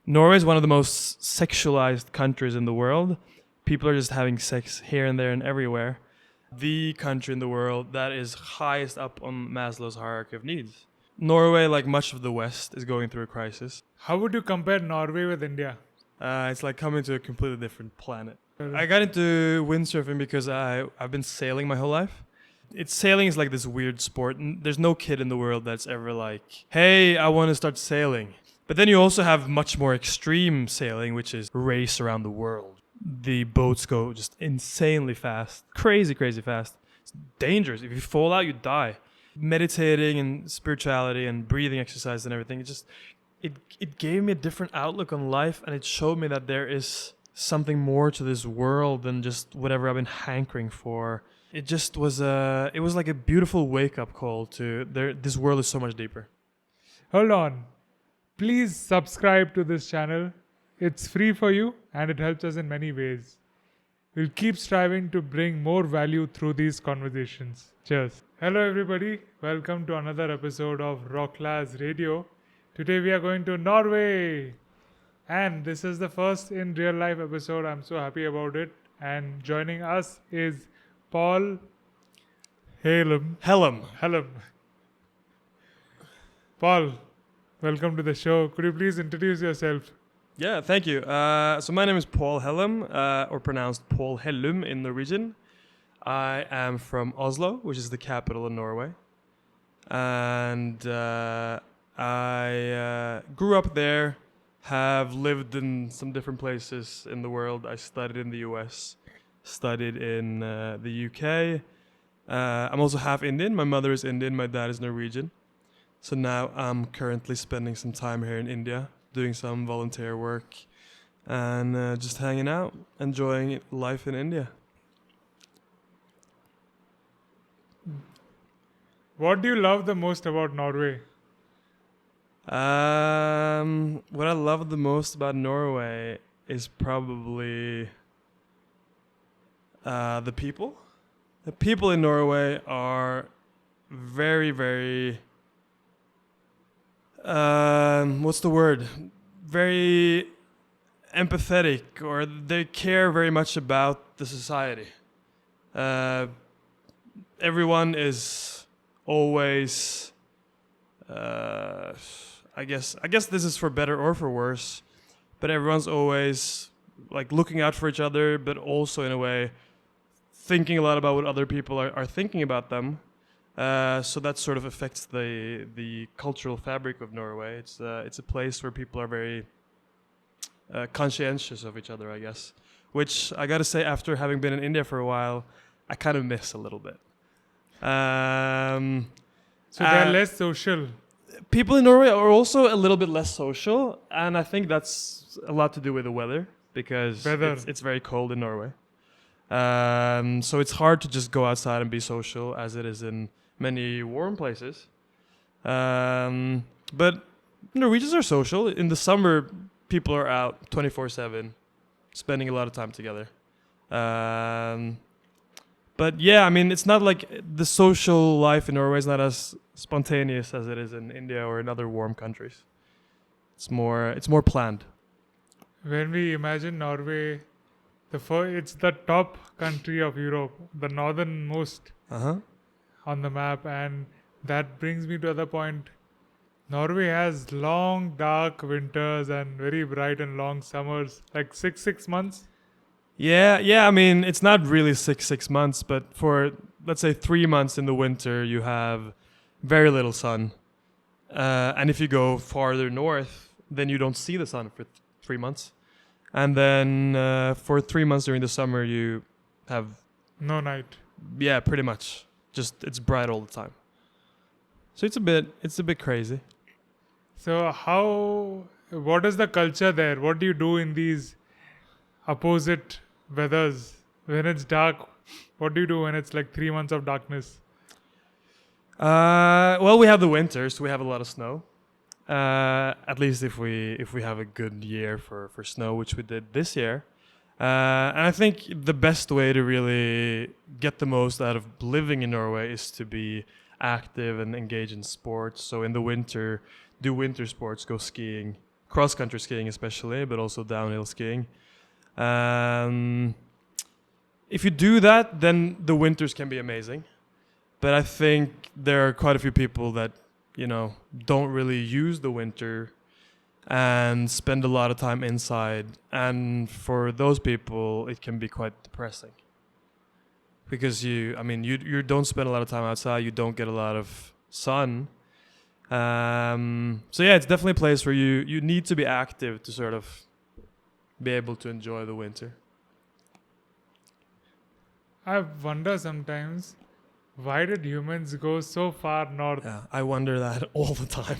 Norway is one of the most sexualized countries in the world. People are just having sex here and there and everywhere. The country in the world that is highest up on Maslow's hierarchy of needs. Norway, like much of the West, is going through a crisis. How would you compare Norway with India? It's like coming to a completely different planet. I got into windsurfing because I've been sailing my whole life. Sailing is like this weird sport. There's no kid in the world that's ever like, hey, I want to start sailing. But then you also have much more extreme sailing, which is race around the world. The boats go just insanely fast, crazy fast. It's dangerous. If you fall out, you die. Meditating and spirituality and breathing exercise and everything, it gave me a different outlook on life, and it showed me that there is something more to this world than just whatever I've been hankering for. It just was like a beautiful wake-up call to this world is so much deeper. Hold on. Please subscribe to this channel. It's free for you and it helps us in many ways. We'll keep striving to bring more value through these conversations. Cheers. Hello everybody. Welcome to another episode of Rocklaz Radio. Today we are going to Norway. And this is the first in real life episode. I'm so happy about it. And joining us is Paul Hellum. Paul, welcome to the show. Could you please introduce yourself? Yeah, thank you. So my name is Paul Hellum, or pronounced Paul Hellum in Norwegian. I am from Oslo, which is the capital of Norway. And I grew up there, have lived in some different places in the world. I studied in the US, studied in the UK. I'm also half Indian. My mother is Indian, my dad is Norwegian. So now I'm currently spending some time here in India, doing some volunteer work and just hanging out, enjoying life in India. What do you love the most about Norway? What I love the most about Norway is probably the people. The people in Norway are very, very... what's the word? Very empathetic, or they care very much about the society. Everyone is always, I guess this is for better or for worse, but everyone's always like looking out for each other, but also in a way thinking a lot about what other people are thinking about them. So that sort of affects the cultural fabric of Norway. It's a place where people are very conscientious of each other, I guess. Which I gotta say, after having been in India for a while, I kind of miss a little bit. So they're less social. People in Norway are also a little bit less social, and I think that's a lot to do with the weather, because it's very cold in Norway. So it's hard to just go outside and be social as it is in many warm places. But Norwegians are social. In the summer, people are out 24/7, spending a lot of time together. But yeah, I mean, it's not like the social life in Norway is not as spontaneous as it is in India or in other warm countries. It's more planned. When we imagine Norway, it's the top country of Europe, the northernmost on the map, and that brings me to the point. Norway has long, dark winters and very bright and long summers, like six months. Yeah. I mean, it's not really six months, but for, let's say, 3 months in the winter, you have very little sun. And if you go farther north, then you don't see the sun for 3 months. And then for 3 months during the summer, you have... no night. Yeah, pretty much. Just, it's bright all the time. So it's a bit crazy. So what is the culture there? What do you do in these opposite weathers? When it's dark, what do you do when it's like 3 months of darkness? Well, we have the winter, so we have a lot of snow. At least if we have a good year for snow, which we did this year. And I think the best way to really get the most out of living in Norway is to be active and engage in sports. So in the winter, do winter sports, go skiing, cross-country skiing especially, but also downhill skiing. If you do that, then the winters can be amazing. But I think there are quite a few people that, don't really use the winter and spend a lot of time inside. And for those people, it can be quite depressing. Because you don't spend a lot of time outside, you don't get a lot of sun. So yeah, it's definitely a place where you need to be active to sort of be able to enjoy the winter. I wonder sometimes, why did humans go so far north? Yeah, I wonder that all the time.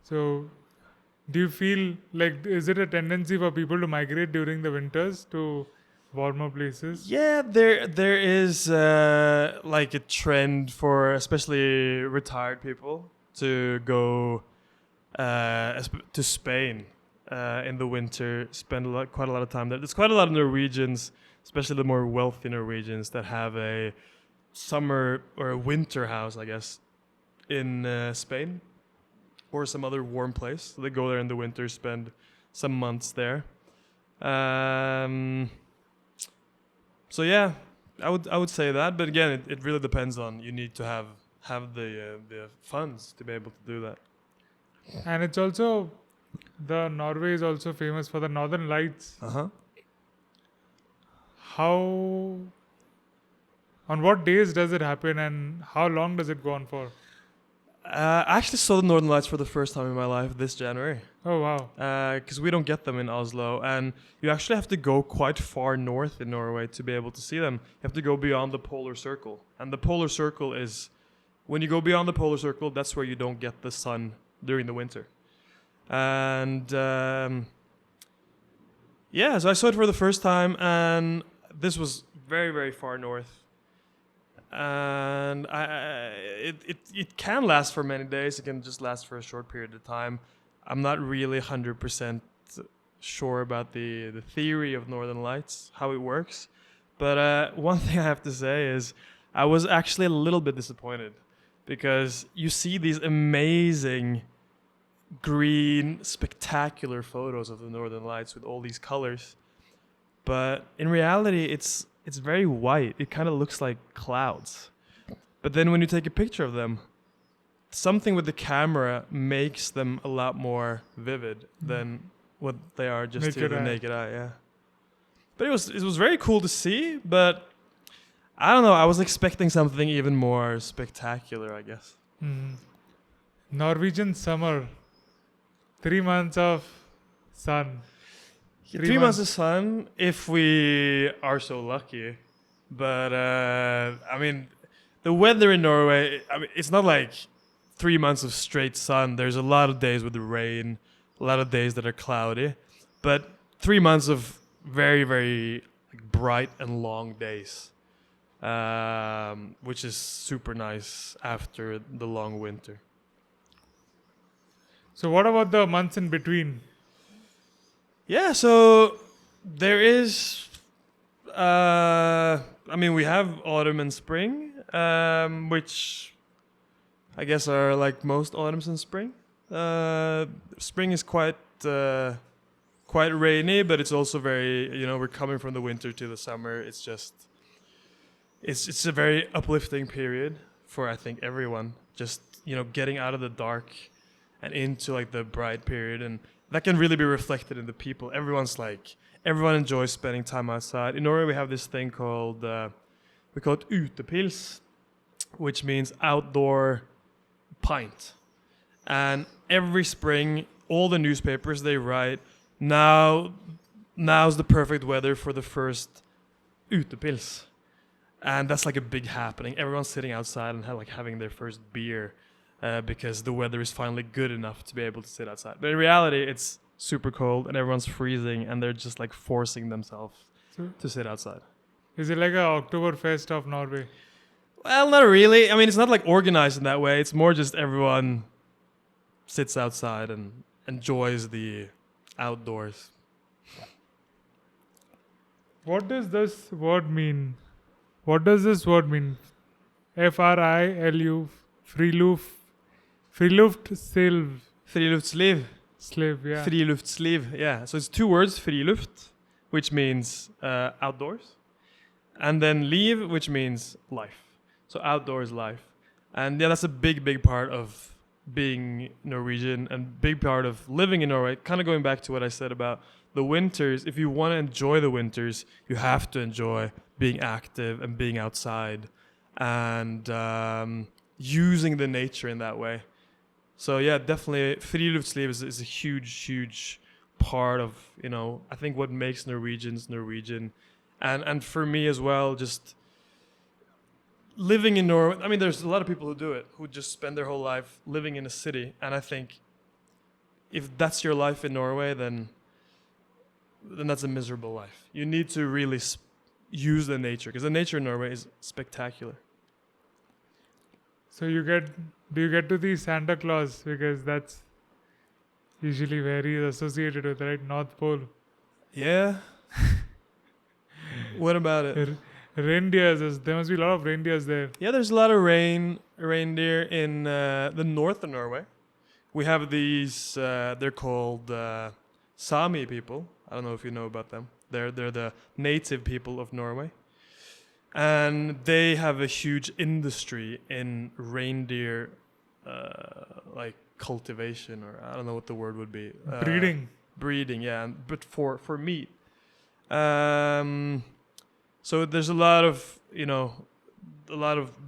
So, do you feel like, is it a tendency for people to migrate during the winters to warmer places? Yeah, there is like a trend for especially retired people to go to Spain in the winter, spend quite a lot of time there. There's quite a lot of Norwegians, especially the more wealthy Norwegians, that have a summer or a winter house, I guess, in Spain or some other warm place. So they go there in the winter, spend some months there. So yeah, I would say that, but again, it really depends on, you need to have the funds to be able to do that. And it's also, Norway is also famous for the Northern Lights. On what days does it happen, and how long does it go on for? I actually saw the Northern Lights for the first time in my life this January. Oh wow. Because we don't get them in Oslo, and you actually have to go quite far north in Norway to be able to see them. You have to go beyond the polar circle, and the polar circle is, when you go beyond the polar circle, that's where you don't get the sun during the winter. And yeah, so I saw it for the first time, and this was very, very far north. And it can last for many days. It can just last for a short period of time. I'm not really 100% sure about the theory of Northern Lights, how it works. But one thing I have to say is I was actually a little bit disappointed, because you see these amazing green, spectacular photos of the Northern Lights with all these colors. But in reality, it's very white. It kind of looks like clouds. But then when you take a picture of them, something with the camera makes them a lot more vivid than what they are just to the naked eye. Yeah. But it was very cool to see, but I don't know, I was expecting something even more spectacular, I guess. Norwegian summer, 3 months of sun. 3 months of sun, if we are so lucky. But the weather in Norway, it's not like 3 months of straight sun. There's a lot of days with the rain, a lot of days that are cloudy. But 3 months of very, very bright and long days, which is super nice after the long winter. So what about the months in between? Yeah, so there is, we have autumn and spring, which I guess are like most autumns and spring. Spring is quite rainy, but it's also very, we're coming from the winter to the summer. It's just, it's a very uplifting period for, I think, everyone. Just, getting out of the dark and into like the bright period, and that can really be reflected in the people. Everyone enjoys spending time outside. In Norway, we have this thing called, we call it utepils, which means outdoor pint. And every spring, all the newspapers, they write, now's the perfect weather for the first utepils. And that's like a big happening. Everyone's sitting outside and having their first beer. Because the weather is finally good enough to be able to sit outside. But in reality, it's super cold and everyone's freezing, and they're just like forcing themselves to sit outside. Is it like a Oktoberfest of Norway? Well, not really. It's not like organized in that way. It's more just everyone sits outside and enjoys the outdoors. What does this word mean? Frilu? Friluftsliv. Friluftsliv. Slave, yeah. Friluftsliv, yeah. So it's two words, friluft, which means outdoors, and then liv, which means life. So outdoors life. And yeah, that's a big, big part of being Norwegian and big part of living in Norway. Kind of going back to what I said about the winters. If you want to enjoy the winters, you have to enjoy being active and being outside and using the nature in that way. So yeah, definitely friluftsliv is a huge, huge part of, I think what makes Norwegians Norwegian. And for me as well, just living in Norway. I mean, there's a lot of people who do it, who just spend their whole life living in a city. And I think if that's your life in Norway, then that's a miserable life. You need to really use the nature, because the nature in Norway is spectacular. So do you get to see Santa Claus? Because that's usually where he is associated with, right? North Pole. Yeah. What about it? Reindeers. There must be a lot of reindeers there. Yeah, there's a lot of reindeer in the north of Norway. We have these, they're called Sami people. I don't know if you know about them. They're the native people of Norway. And they have a huge industry in reindeer, like cultivation, or I don't know what the word would be. Breeding, yeah, but for meat. So there's a lot of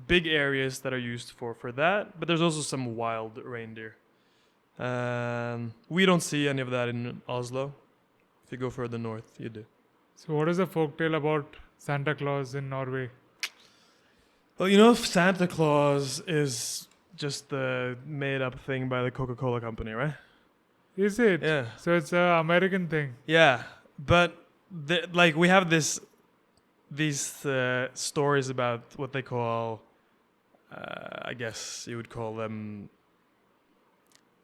big areas that are used for that, but there's also some wild reindeer. We don't see any of that in Oslo. If you go further north, you do. So what is the folktale about Santa Claus in Norway? Well, Santa Claus is just a made-up thing by the Coca-Cola company, right? Is it? Yeah. So it's an American thing. Yeah, but we have these stories about what they call, I guess you would call them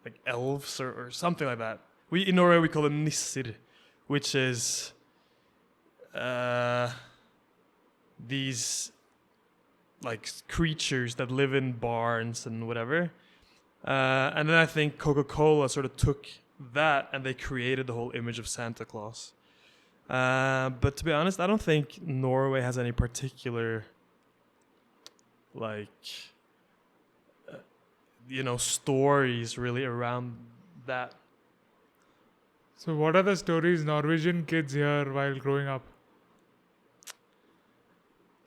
like elves or something like that. In Norway we call them nisser, which is these like creatures that live in barns and whatever. And then I think Coca-Cola sort of took that and they created the whole image of Santa Claus. But to be honest, I don't think Norway has any particular stories really around that. So what are the stories Norwegian kids hear while growing up?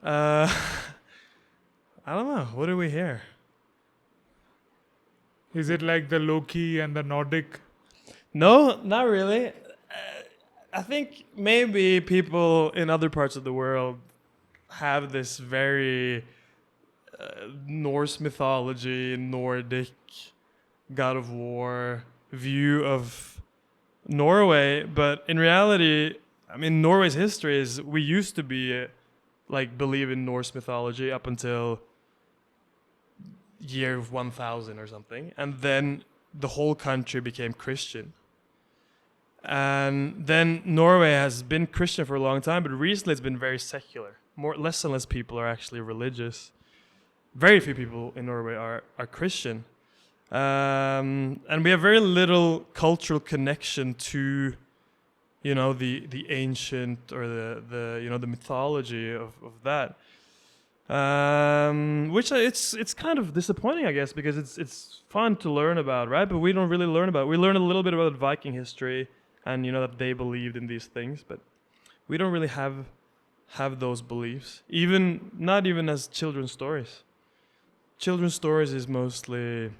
I don't know. What do we hear? Is it like the Loki and the Nordic? No, not really. I think maybe people in other parts of the world have this very Norse mythology, Nordic, God of War view of Norway. But in reality, I mean, Norway's history is we used to be believe in Norse mythology up until year 1000 or something, and then the whole country became Christian. And then Norway has been Christian for a long time, but recently it's been very secular. Less and less people are actually religious. Very few people in Norway are Christian. And we have very little cultural connection to the ancient or the mythology of that. Which it's kind of disappointing, I guess, because it's fun to learn about, right? But we don't really learn about it. We learn a little bit about Viking history and that they believed in these things, but we don't really have those beliefs. Not even as children's stories. Children's stories is mostly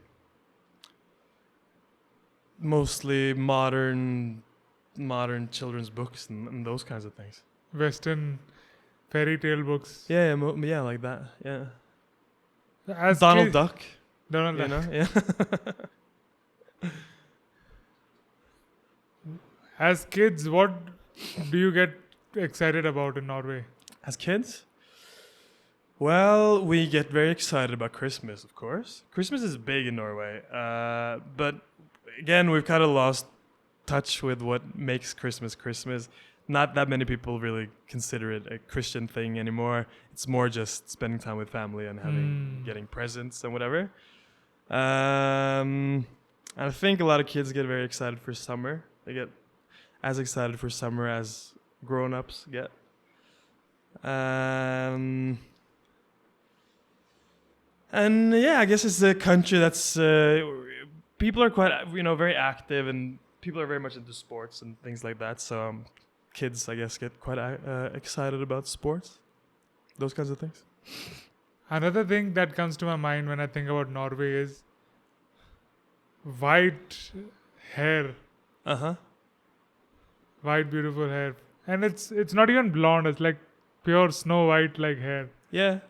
modern children's books and those kinds of things. Western fairy tale books. Yeah, like that. Yeah. As Donald Duck. Donald Duck. Yeah. As kids, what do you get excited about in Norway? As kids? Well, we get very excited about Christmas, of course. Christmas is big in Norway. But again, we've kind of lost touch with what makes Christmas Christmas. Not that many people really consider it a Christian thing anymore. It's more just spending time with family and getting presents and whatever. And I think a lot of kids get very excited for summer. They get as excited for summer as grown-ups get. And yeah, I guess it's a country that's people are quite very active, and people are very much into sports and things like that. So kids, I guess, get quite excited about sports, those kinds of things. Another thing that comes to my mind when I think about Norway is white hair, white beautiful hair, and it's not even blonde. It's like pure snow white like hair. Yeah,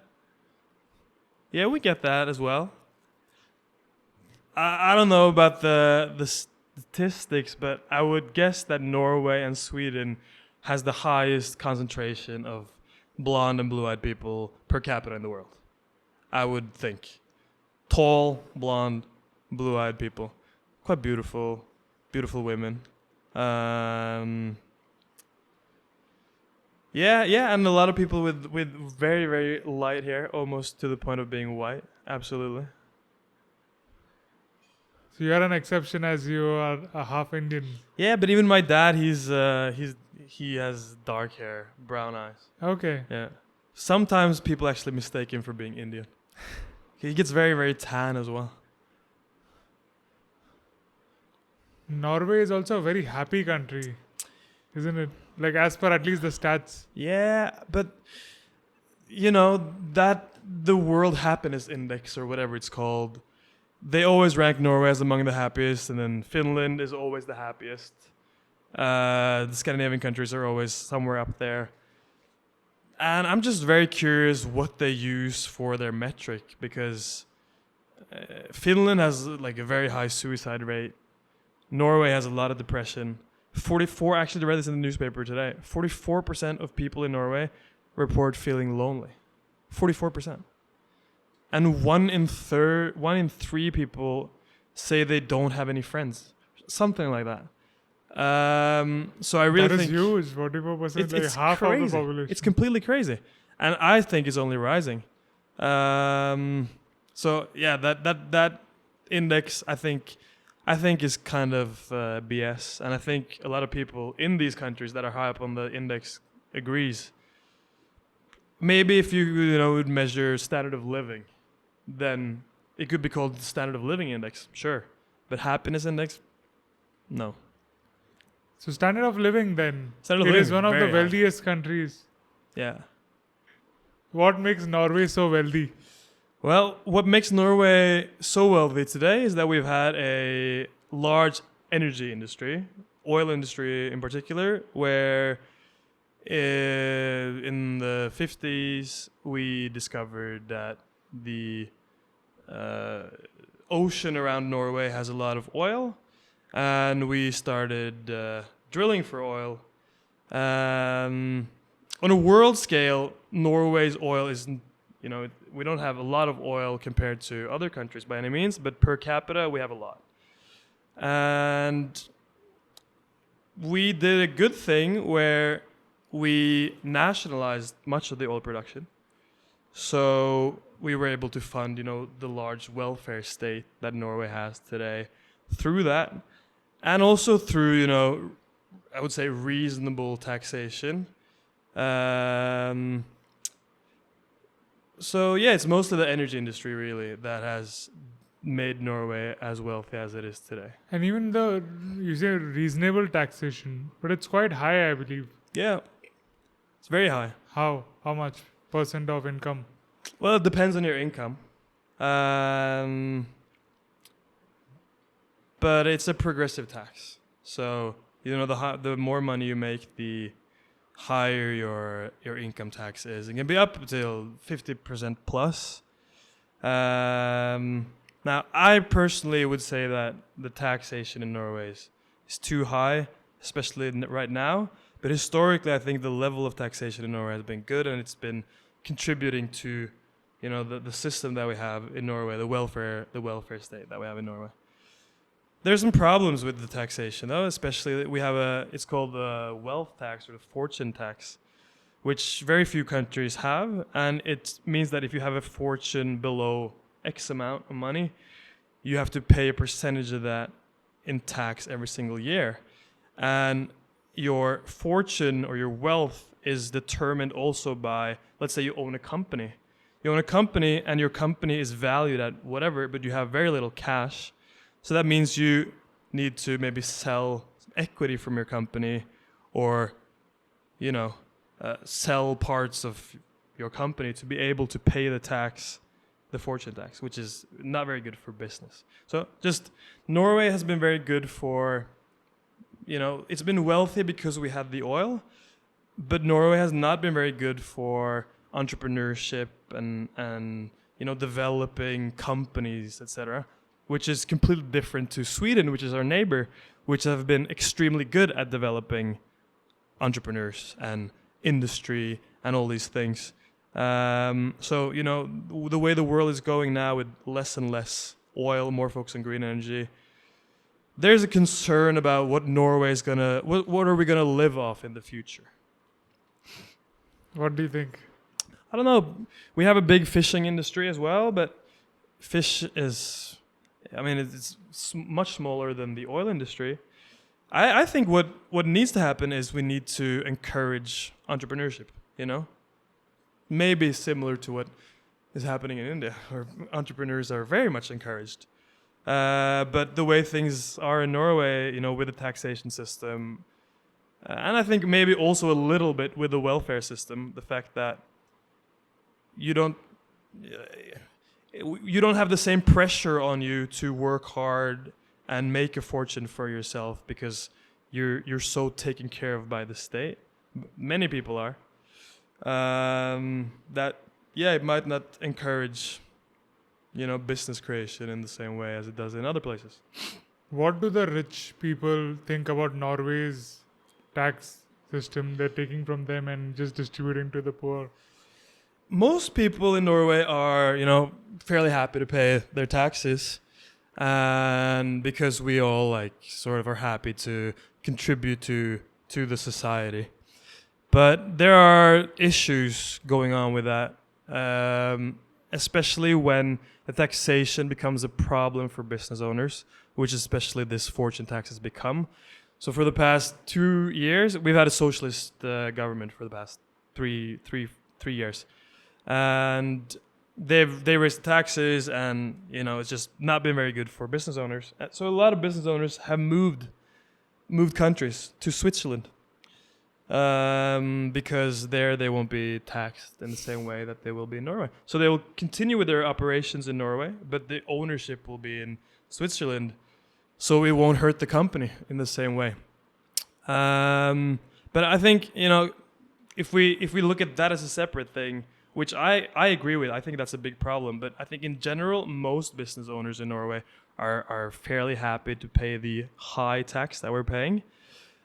we get that as well. I don't know about the statistics, but I would guess that Norway and Sweden has the highest concentration of blonde and blue-eyed people per capita in the world. I would think. Tall, blonde, blue-eyed people. Quite beautiful women. Yeah, and a lot of people with very, very light hair, almost to the point of being white. Absolutely. So you are an exception, as you are a half Indian. Yeah, but even my dad, he has dark hair, brown eyes. Okay. Yeah. Sometimes people actually mistake him for being Indian. He gets very, very tan as well. Norway is also a very happy country, isn't it? Like, as per at least the stats. Yeah, but that the World Happiness Index or whatever it's called, they always rank Norway as among the happiest, and then Finland is always the happiest. The Scandinavian countries are always somewhere up there. And I'm just very curious what they use for their metric, because Finland has like a very high suicide rate. Norway has a lot of depression. 44, actually I read this in the newspaper today, 44% of people in Norway report feeling lonely. 44%. And one in three people say they don't have any friends. Something like that. So I really think... That is huge, 44%, like half crazy. Of the population. It's completely crazy. And I think it's only rising. So yeah, that index, I think is kind of BS. And I think a lot of people in these countries that are high up on the index agrees. Maybe if you would measure standard of living, then it could be called the standard of living index, sure. But happiness index, no. So standard of living then, standard of it living is one of the high. wealthiest countries. Yeah. What makes Norway so wealthy? Well, what makes Norway so wealthy today is that we've had a large energy industry, oil industry in particular, where in the 50s we discovered that the ocean around Norway has a lot of oil, and we started drilling for oil. On a world scale, Norway's oil isn't, we don't have a lot of oil compared to other countries by any means, but per capita we have a lot. And we did a good thing where we nationalized much of the oil production. So we were able to fund, the large welfare state that Norway has today through that. And also through, I would say reasonable taxation. So yeah, it's mostly the energy industry really that has made Norway as wealthy as it is today. And even though you say reasonable taxation, but it's quite high, I believe. Yeah, it's very high. How much % of income? Well, it depends on your income. But it's a progressive tax. So, the more money you make, the higher your income tax is. It can be up till 50% plus. Now, I personally would say that the taxation in Norway is too high, especially right now. But historically, I think the level of taxation in Norway has been good, and it's been contributing to, the system that we have in Norway, the welfare state that we have in Norway. There's some problems with the taxation, though, especially we have it's called the wealth tax or the fortune tax, which very few countries have. And it means that if you have a fortune below X amount of money, you have to pay a percentage of that in tax every single year. And your fortune or your wealth is determined also by, let's say you own a company. You own a company and your company is valued at whatever, but you have very little cash. So that means you need to maybe sell some equity from your company, or, sell parts of your company to be able to pay the tax, the fortune tax, which is not very good for business. So just Norway has been very good for, it's been wealthy because we had the oil, but Norway has not been very good for entrepreneurship and developing companies, etc., which is completely different to Sweden, which is our neighbor, which have been extremely good at developing entrepreneurs and industry and all these things. So, the way the world is going now with less and less oil, more focus on green energy, there's a concern about what Norway is what are we gonna live off in the future? What do you think? I don't know. We have a big fishing industry as well, but fish is, it's much smaller than the oil industry. I think what needs to happen is we need to encourage entrepreneurship, Maybe similar to what is happening in India, where entrepreneurs are very much encouraged. But the way things are in Norway, with the taxation system, and I think maybe also a little bit with the welfare system, the fact that you don't have the same pressure on you to work hard and make a fortune for yourself because you're so taken care of by the state. Many people are. It might not encourage, business creation in the same way as it does in other places. What do the rich people think about Norway's tax system? They're taking from them and just distributing to the poor. Most people in Norway are, fairly happy to pay their taxes, and because we all sort of are happy to contribute to the society. But there are issues going on with that, especially when the taxation becomes a problem for business owners, which especially this fortune tax has become. So for the past 2 years, we've had a socialist government for the past three years. And they raised taxes, and it's just not been very good for business owners. So a lot of business owners have moved countries to Switzerland, because there they won't be taxed in the same way that they will be in Norway. So they will continue with their operations in Norway, but the ownership will be in Switzerland, so it won't hurt the company in the same way. But I think if we look at that as a separate thing, which I agree with. I think that's a big problem. But I think in general, most business owners in Norway are fairly happy to pay the high tax that we're paying.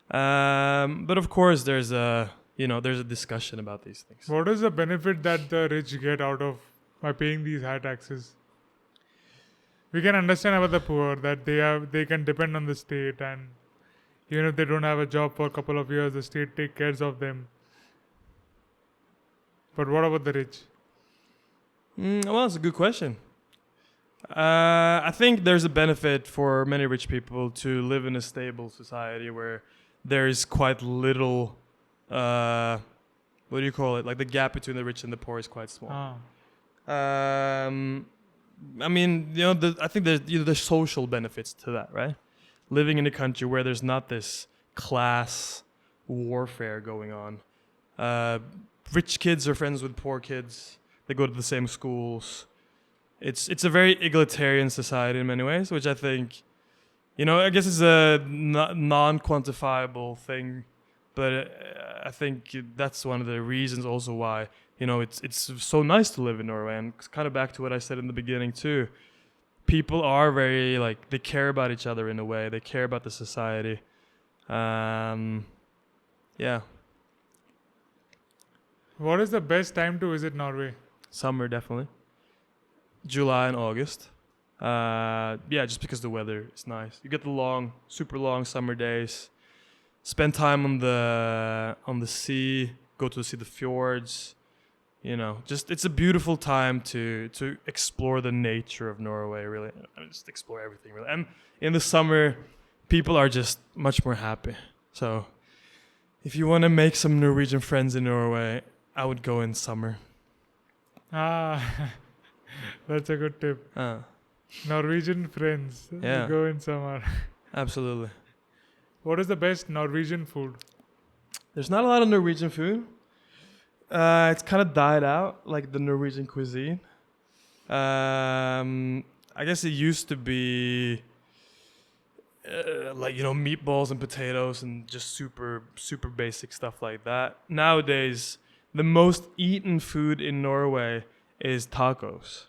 But of course, there's a discussion about these things. What is the benefit that the rich get out of by paying these high taxes? We can understand about the poor that they can depend on the state, and even if they don't have a job for a couple of years, the state takes care of them. But what about the rich? Well, that's a good question. I think there's a benefit for many rich people to live in a stable society where there is quite little, what do you call it? Like the gap between the rich and the poor is quite small. I think there's social benefits to that, right? Living in a country where there's not this class warfare going on. Rich kids are friends with poor kids. They go to the same schools. It's a very egalitarian society in many ways, which I think, I guess it's a non-quantifiable thing, but I think that's one of the reasons also why, it's so nice to live in Norway. And kind of back to what I said in the beginning too, people are very, they care about each other in a way. They care about the society. Yeah. What is the best time to visit Norway? Summer, definitely. July and August. Just because the weather is nice. You get the super long summer days. Spend time on the sea. Go to see the fjords. just it's a beautiful time to explore the nature of Norway, really. Just explore everything, really. And in the summer, people are just much more happy. So if you want to make some Norwegian friends in Norway, I would go in summer. That's a good tip. Norwegian friends. Yeah. Go in summer. Absolutely. What is the best Norwegian food? There's not a lot of Norwegian food. It's kind of died out, like the Norwegian cuisine. I guess it used to be meatballs and potatoes and just super, super basic stuff like that. Nowadays, the most eaten food in Norway is tacos.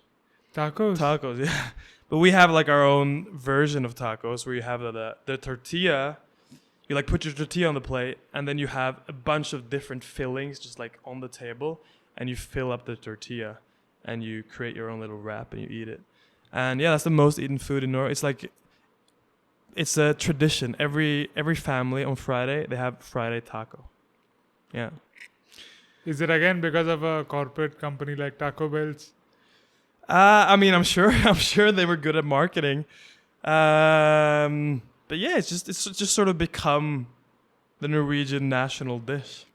Tacos? Tacos, yeah. But we have like our own version of tacos where you have the tortilla. You like put your tortilla on the plate, and then you have a bunch of different fillings just like on the table, and you fill up the tortilla, and you create your own little wrap and you eat it. And yeah, that's the most eaten food in Norway. It's a tradition. Every family on Friday they have Friday taco. Yeah. Is it again because of a corporate company like Taco Bell's? I'm sure they were good at marketing. But yeah, it's just sort of become the Norwegian national dish.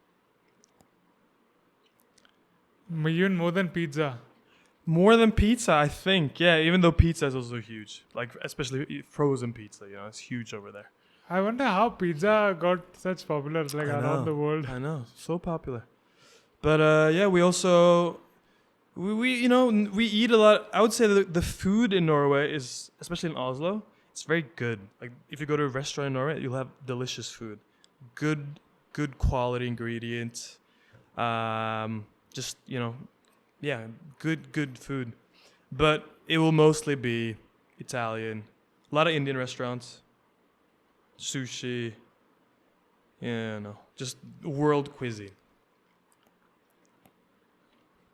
Even more than pizza. More than pizza, I think. Yeah, even though pizza is also huge. Like, especially frozen pizza, it's huge over there. I wonder how pizza got such popular around the world. I know, so popular. But yeah, we also we eat a lot. I would say the food in Norway is, especially in Oslo, it's very good. Like if you go to a restaurant in Norway, you'll have delicious food, good quality ingredients. Good food. But it will mostly be Italian. A lot of Indian restaurants, sushi. Just world cuisine.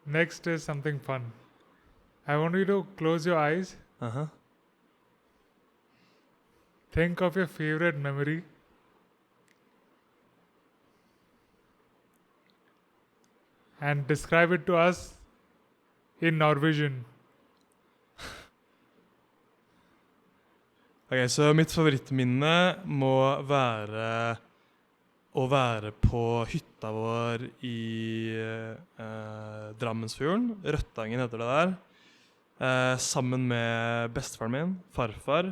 Next is something fun. I want you to close your eyes. Think of your favorite memory. And describe it to us in Norwegian. Ok, så mitt favorittminne må være å være på hytta vår i Drammensfjorden. Røttangen heter det der. Sammen med bestefaren min, farfar.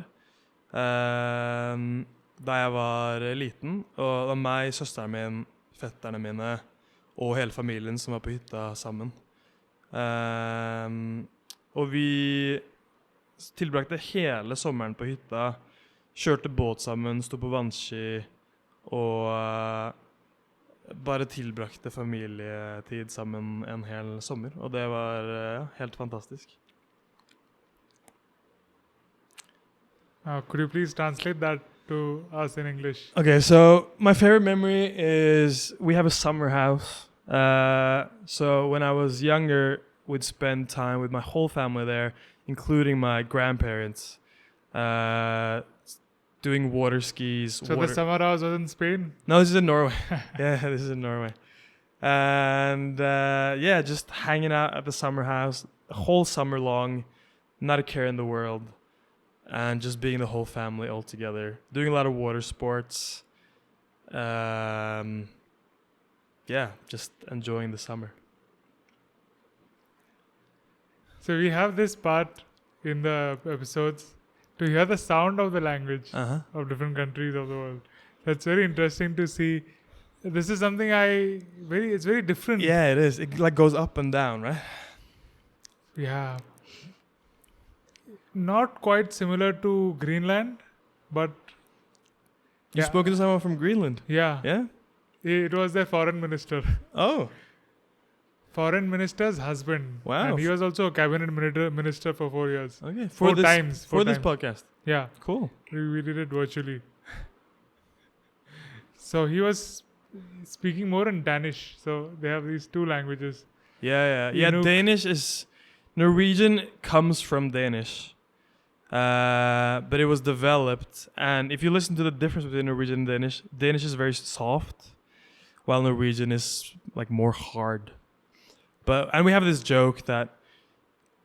Da jeg var liten, og det var meg, søsteren min, fetterne mine og hele familien som var på hytta sammen. Og vi tilbrakte hele sommeren på hytta, kjørte båt sammen, stod på vannski og bare tilbrakte familietid sammen en hel sommer. Og det var helt fantastisk. Could you please translate that to us in English? Okay, so my favorite memory is we have a summer house. So when I was younger, we'd spend time with my whole family there, including my grandparents, doing water skis. So the summer house was in Spain? No, this is in Norway. Yeah, this is in Norway. And just hanging out at the summer house the whole summer long, not a care in the world. And just being the whole family all together. Doing a lot of water sports. Just enjoying the summer. So we have this part in the episodes to hear the sound of the language of different countries of the world. That's very interesting to see. This is something it's very different. Yeah, it is. It like goes up and down, right? Yeah. Not quite similar to Greenland, but... You've spoken to someone from Greenland? Yeah. Yeah? It was their foreign minister. Oh. Foreign minister's husband. Wow. And he was also a cabinet minister for 4 years. Okay. Four times. This podcast? Yeah. Cool. We did it virtually. So he was speaking more in Danish. So they have these two languages. Yeah. Danish is... Norwegian comes from Danish. But it was developed, and if you listen to the difference between Norwegian and Danish is very soft, while Norwegian is like more hard. And we have this joke that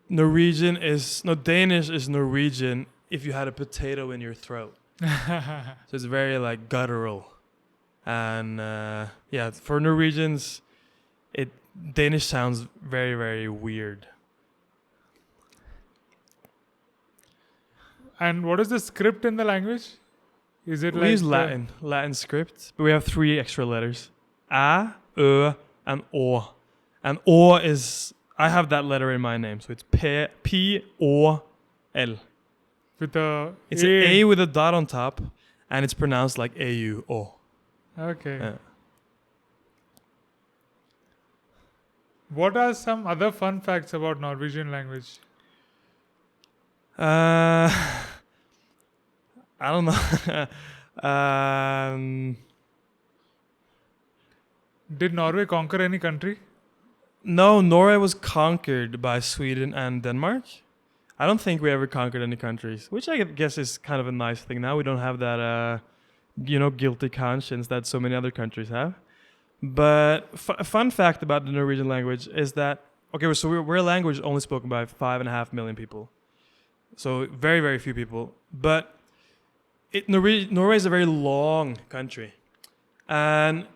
Danish is Norwegian if you had a potato in your throat. So it's very like guttural. And for Norwegians, Danish sounds very, very weird. And what is the script in the language? Is it We use Latin script, but we have 3 extra letters. A, Ö, and Å. And Å is, I have that letter in my name, so it's P, O, L. With a It's an A with a dot on top, and it's pronounced like A-U, O. Okay. What are some other fun facts about Norwegian language? I don't know. Did Norway conquer any country? No, Norway was conquered by Sweden and Denmark. I don't think we ever conquered any countries, which I guess is kind of a nice thing now. We don't have that, guilty conscience that so many other countries have. But a fun fact about the Norwegian language is that, so we're a language only spoken by 5.5 million people. So very, very few people. But Norway is a very long country. And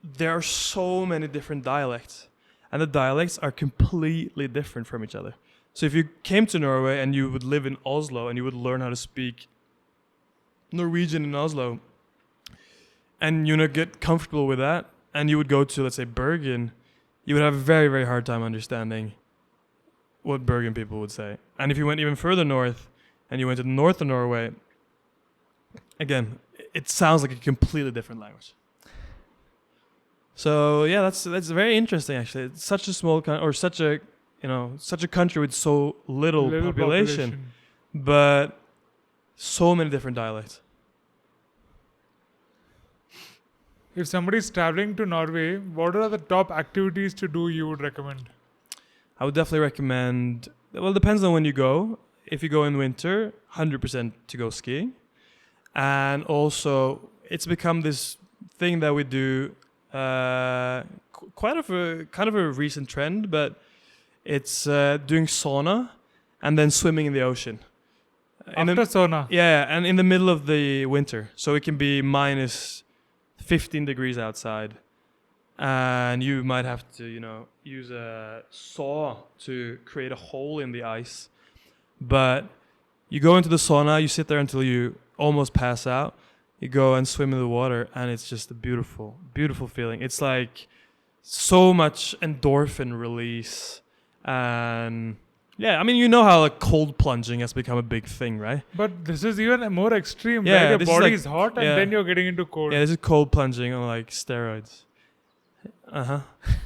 there are so many different dialects. And the dialects are completely different from each other. So if you came to Norway and you would live in Oslo and you would learn how to speak Norwegian in Oslo, and get comfortable with that, and you would go to, let's say, Bergen, you would have a very, very hard time understanding what Bergen people would say. And if you went even further north and you went to the north of Norway, again, it sounds like a completely different language. So yeah, that's very interesting actually. It's such a small such a country with so little population, but so many different dialects. If somebody is traveling to Norway, what are the top activities to do you would recommend? I would definitely recommend, well, it depends on when you go. If you go in winter, 100% to go skiing. And also, it's become this thing that we do, kind of a recent trend, but it's doing sauna and then swimming in the ocean. After sauna? Yeah, and in the middle of the winter. So it can be minus 15 degrees outside. And you might have to, use a saw to create a hole in the ice. But you go into the sauna, you sit there until you almost pass out. You go and swim in the water, and it's just a beautiful, beautiful feeling. It's like so much endorphin release. And yeah, I mean, you know how like cold plunging has become a big thing, right? But this is even more extreme, yeah, right? Your body is hot and then you're getting into cold. Yeah, this is cold plunging on like steroids.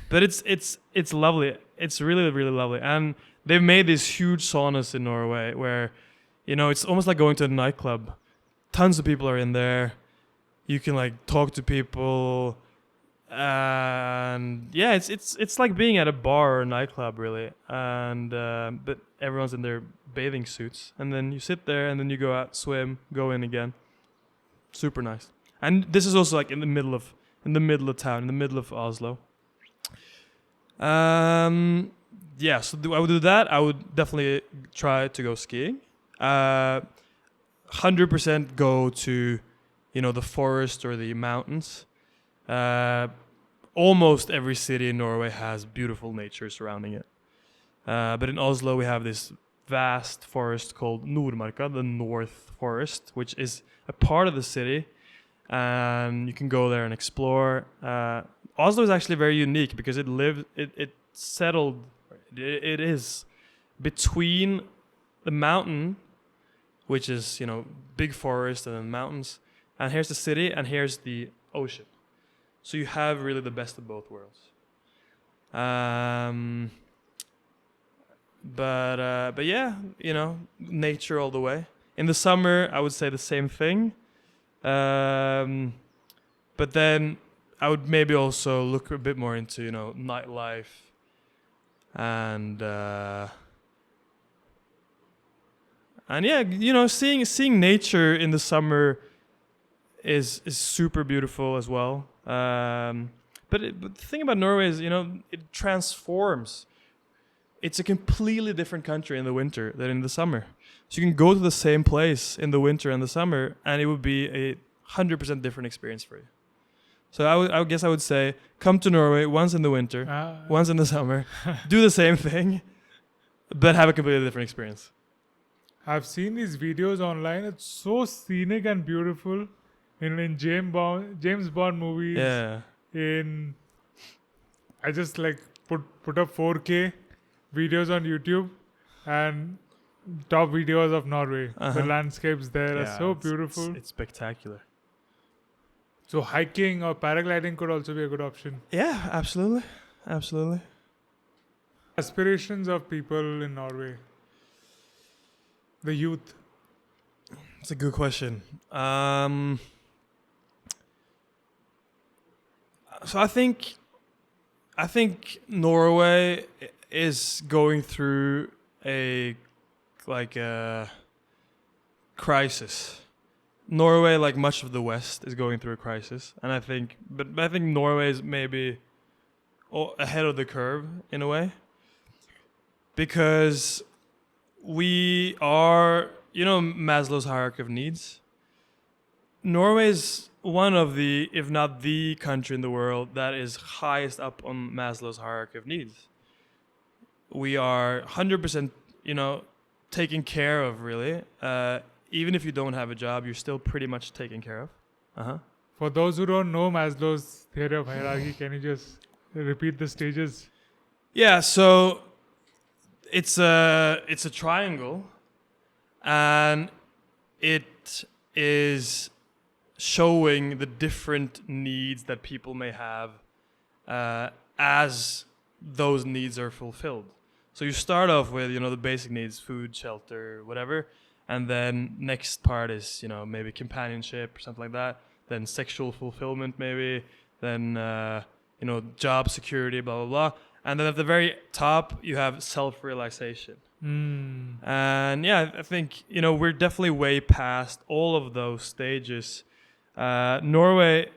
But it's lovely. It's really, really lovely. And they've made these huge saunas in Norway where, it's almost like going to a nightclub. Tons of people are in there. You can like talk to people. And yeah, it's like being at a bar or a nightclub really. And but everyone's in their bathing suits. And then you sit there and then you go out, swim, go in again. Super nice. And this is also like in the middle of town, in the middle of Oslo. So I would do that. I would definitely try to go skiing. 100% go to, the forest or the mountains. Almost every city in Norway has beautiful nature surrounding it. But in Oslo, we have this vast forest called Nordmarka, the North Forest, which is a part of the city. And you can go there and explore. Oslo is actually very unique because it is between the mountain, which is, big forest and then mountains. And here's the city and here's the ocean. So you have really the best of both worlds. But yeah, nature all the way. In the summer, I would say the same thing. But then I would maybe also look a bit more into, nightlife and yeah, seeing nature in the summer is super beautiful as well. But But the thing about Norway is, it transforms. It's a completely different country in the winter than in the summer. So you can go to the same place in the winter and the summer, and it would be a 100% different experience for you. So I guess I would say, come to Norway once in the winter, once in the summer, do the same thing, but have a completely different experience. I've seen these videos online. It's so scenic and beautiful in James Bond movies. Yeah. I just like put up 4K videos on YouTube and top videos of Norway. The landscapes there are so beautiful. It's spectacular. So hiking or paragliding could also be a good option. Yeah, absolutely. Absolutely. Aspirations of people in Norway. The youth. It's a good question. So I think Norway is going through a crisis. Norway, like much of the West, is going through a crisis, and I think Norway is maybe ahead of the curve in a way, because we are, Maslow's hierarchy of needs. Norway is one of the, if not the country in the world that is highest up on Maslow's hierarchy of needs. We are 100%, taken care of, really. Even if you don't have a job, you're still pretty much taken care of. For those who don't know Maslow's theory of hierarchy, can you just repeat the stages? Yeah, so it's a triangle, and it is showing the different needs that people may have as those needs are fulfilled. So you start off with, the basic needs, food, shelter, whatever. And then next part is, maybe companionship or something like that. Then sexual fulfillment maybe. Then, job security, blah, blah, blah. And then at the very top, you have self-realization. And yeah, I think, we're definitely way past all of those stages. Norway,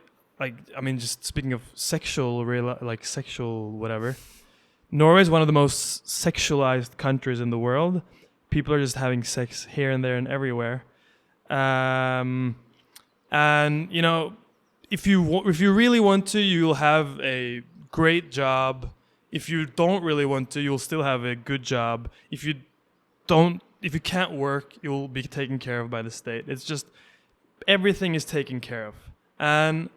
just speaking of sexual whatever, Norway is one of the most sexualized countries in the world. People are just having sex here and there and everywhere. And, if you really want to, you'll have a great job. If you don't really want to, you'll still have a good job. If you can't work, you'll be taken care of by the state. It's just, everything is taken care of. And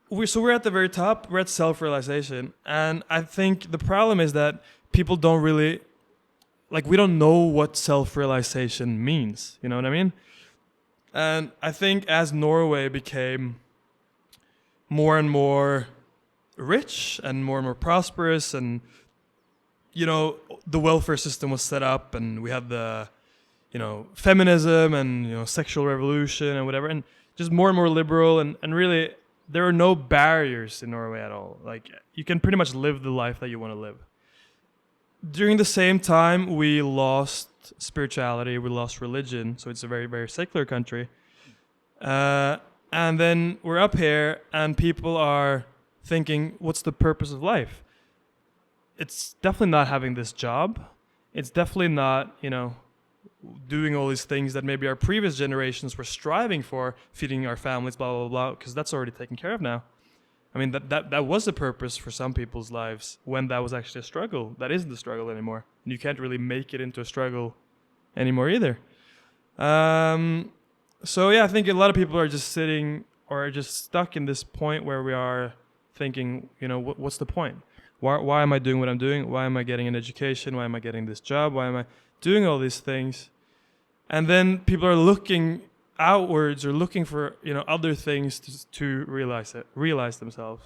we're at the very top. We're at self-realization. And I think the problem is that people don't really, we don't know what self-realization means. You know what I mean? And I think as Norway became more and more rich and more prosperous, and, the welfare system was set up, and we had the, feminism and, sexual revolution and whatever, and just more and more liberal, and really there are no barriers in Norway at all. You can pretty much live the life that you want to live. During the same time, we lost spirituality, we lost religion, so it's a very, very secular country. And then we're up here, and people are thinking, what's the purpose of life? It's definitely not having this job. It's definitely not, doing all these things that maybe our previous generations were striving for, feeding our families, blah, blah, blah, because that's already taken care of now. I mean, that was the purpose for some people's lives when that was actually a struggle. That isn't a struggle anymore. And you can't really make it into a struggle anymore either. So yeah, I think a lot of people are just sitting or are just stuck in this point where we are thinking, what's the point? Why am I doing what I'm doing? Why am I getting an education? Why am I getting this job? Why am I doing all these things? And then people are looking outwards or looking for other things to realize themselves.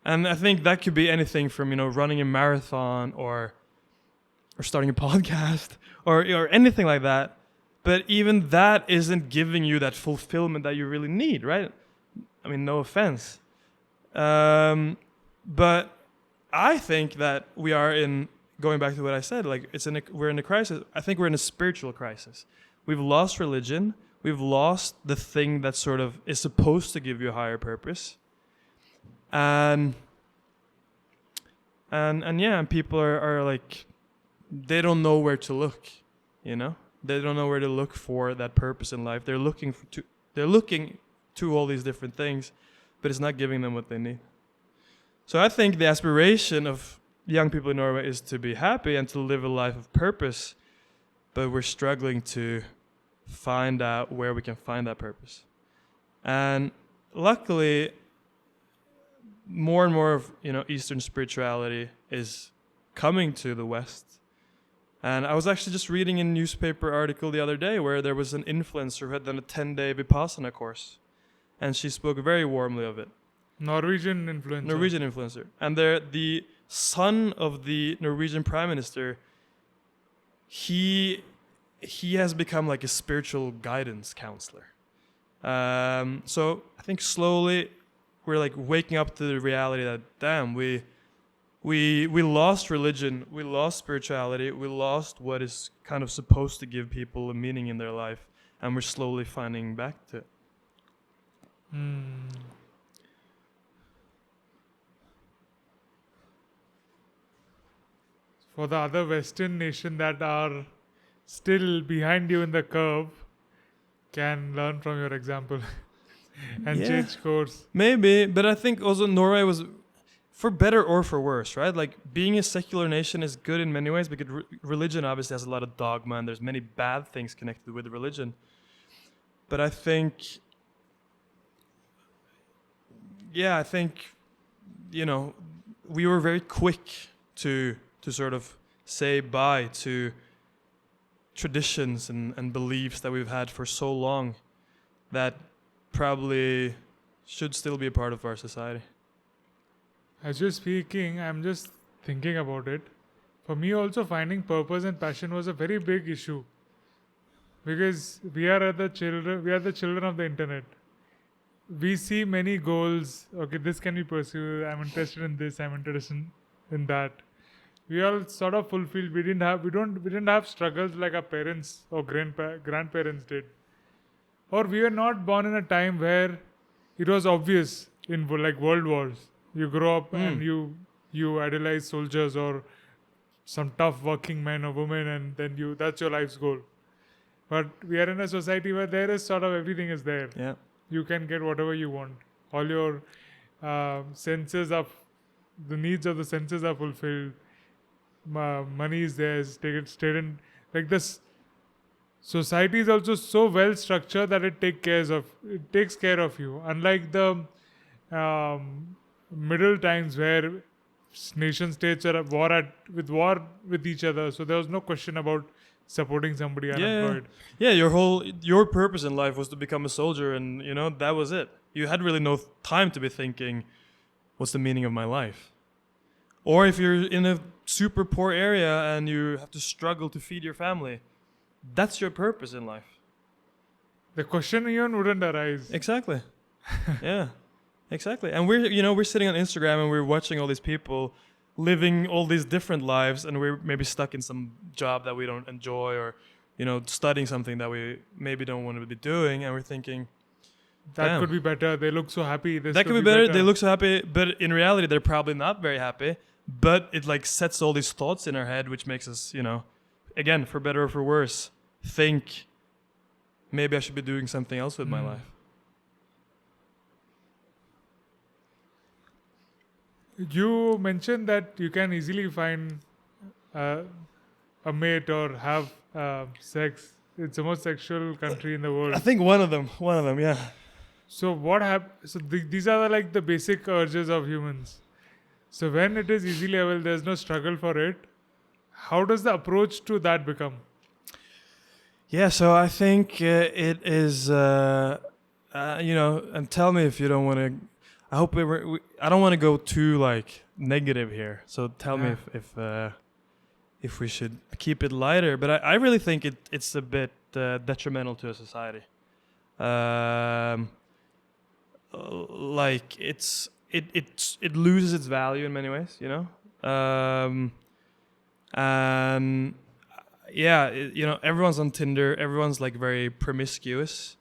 And I think that could be anything from running a marathon or starting a podcast or anything like that. But even that isn't giving you that fulfillment that you really need, right? I mean, no offense. But I think that we are going back to what I said, we're in a crisis. I think we're in a spiritual crisis. We've lost religion. We've lost the thing that sort of is supposed to give you a higher purpose. and and people are like, they don't know where to look, you know. They don't know where to look for that purpose in life. They're looking to all these different things, but it's not giving them what they need. So I think the aspiration of young people in Norway is to be happy and to live a life of purpose, but we're struggling to find out where we can find that purpose. And luckily, more and more of Eastern spirituality is coming to the West. And I was actually just reading a newspaper article the other day where there was an influencer who had done a 10-day Vipassana course, and she spoke very warmly of it. Norwegian influencer. And the son of the Norwegian Prime Minister, he has become like a spiritual guidance counselor. So I think slowly we're like waking up to the reality that, damn, we lost religion, we lost spirituality, we lost what is kind of supposed to give people a meaning in their life, and we're slowly finding back to it. For the other Western nation that are still behind you in the curve, can learn from your example and change course. Maybe, but I think also Norway was, for better or for worse, right? Like, being a secular nation is good in many ways because religion obviously has a lot of dogma and there's many bad things connected with religion. But I think, we were very quick to sort of say bye to traditions and beliefs that we've had for so long that probably should still be a part of our society. As you're speaking, I'm just thinking about it. For me also, finding purpose and passion was a very big issue. Because we are the children of the internet. We see many goals. Okay, this can be pursued. I'm interested in this. I'm interested in that. We all sort of fulfilled. We didn't have struggles like our parents or grandparents did. Or we were not born in a time where it was obvious in like world wars. You grow up and you idolize soldiers or some tough working men or women, and then that's your life's goal. But we are in a society where there is sort of everything is there. Yeah. You can get whatever you want. All your the needs of the senses are fulfilled. Money is there, stayed in. Like, this society is also so well structured that it takes care of you. Unlike the middle times where nation states are at war with each other, so there was no question about supporting somebody unemployed. Yeah, your purpose in life was to become a soldier, and that was it. You had really no time to be thinking, what's the meaning of my life? Or if you're in a super poor area and you have to struggle to feed your family, that's your purpose in life. The question even wouldn't arise. Exactly. Yeah, exactly. And we're sitting on Instagram and we're watching all these people living all these different lives, and we're maybe stuck in some job that we don't enjoy, or studying something that we maybe don't want to be doing, and we're thinking, that could be better. They look so happy. That could be better. They look so happy, but in reality, they're probably not very happy. But it like sets all these thoughts in our head, which makes us, again, for better or for worse, think maybe I should be doing something else with my life. You mentioned that you can easily find a mate or have sex. It's the most sexual country in the world. I think one of them, yeah. So what happens? So these are like the basic urges of humans. So when it is easily available, there's no struggle for it. How does the approach to that become? Yeah, so I think it is, and tell me if you don't want to. I hope I don't want to go too like negative here. So tell me if we should keep it lighter. But I really think it's a bit detrimental to a society. Like it loses its value in many ways, and everyone's on Tinder, everyone's like very promiscuous.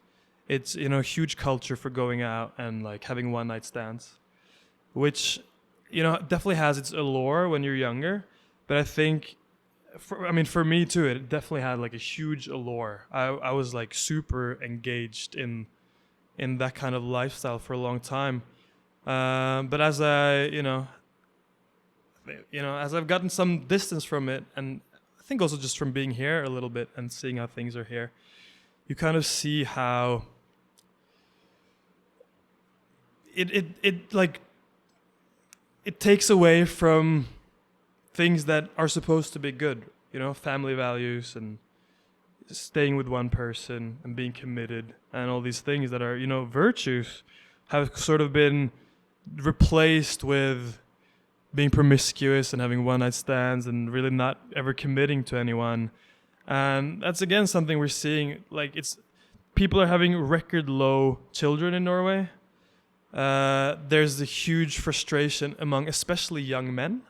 It's huge culture for going out and like having one night stands. which, definitely has its allure when you're younger. But I think, for me too, it definitely had like a huge allure. I was like super engaged in that kind of lifestyle for a long time. But as as I've gotten some distance from it, and I think also just from being here a little bit and seeing how things are here, you kind of see how it takes away from things that are supposed to be good, family values and staying with one person and being committed and all these things that are, virtues, have sort of been replaced with being promiscuous and having one night stands and really not ever committing to anyone. And that's again something we're seeing. Like, people are having record low children in Norway. There's a huge frustration among especially young men,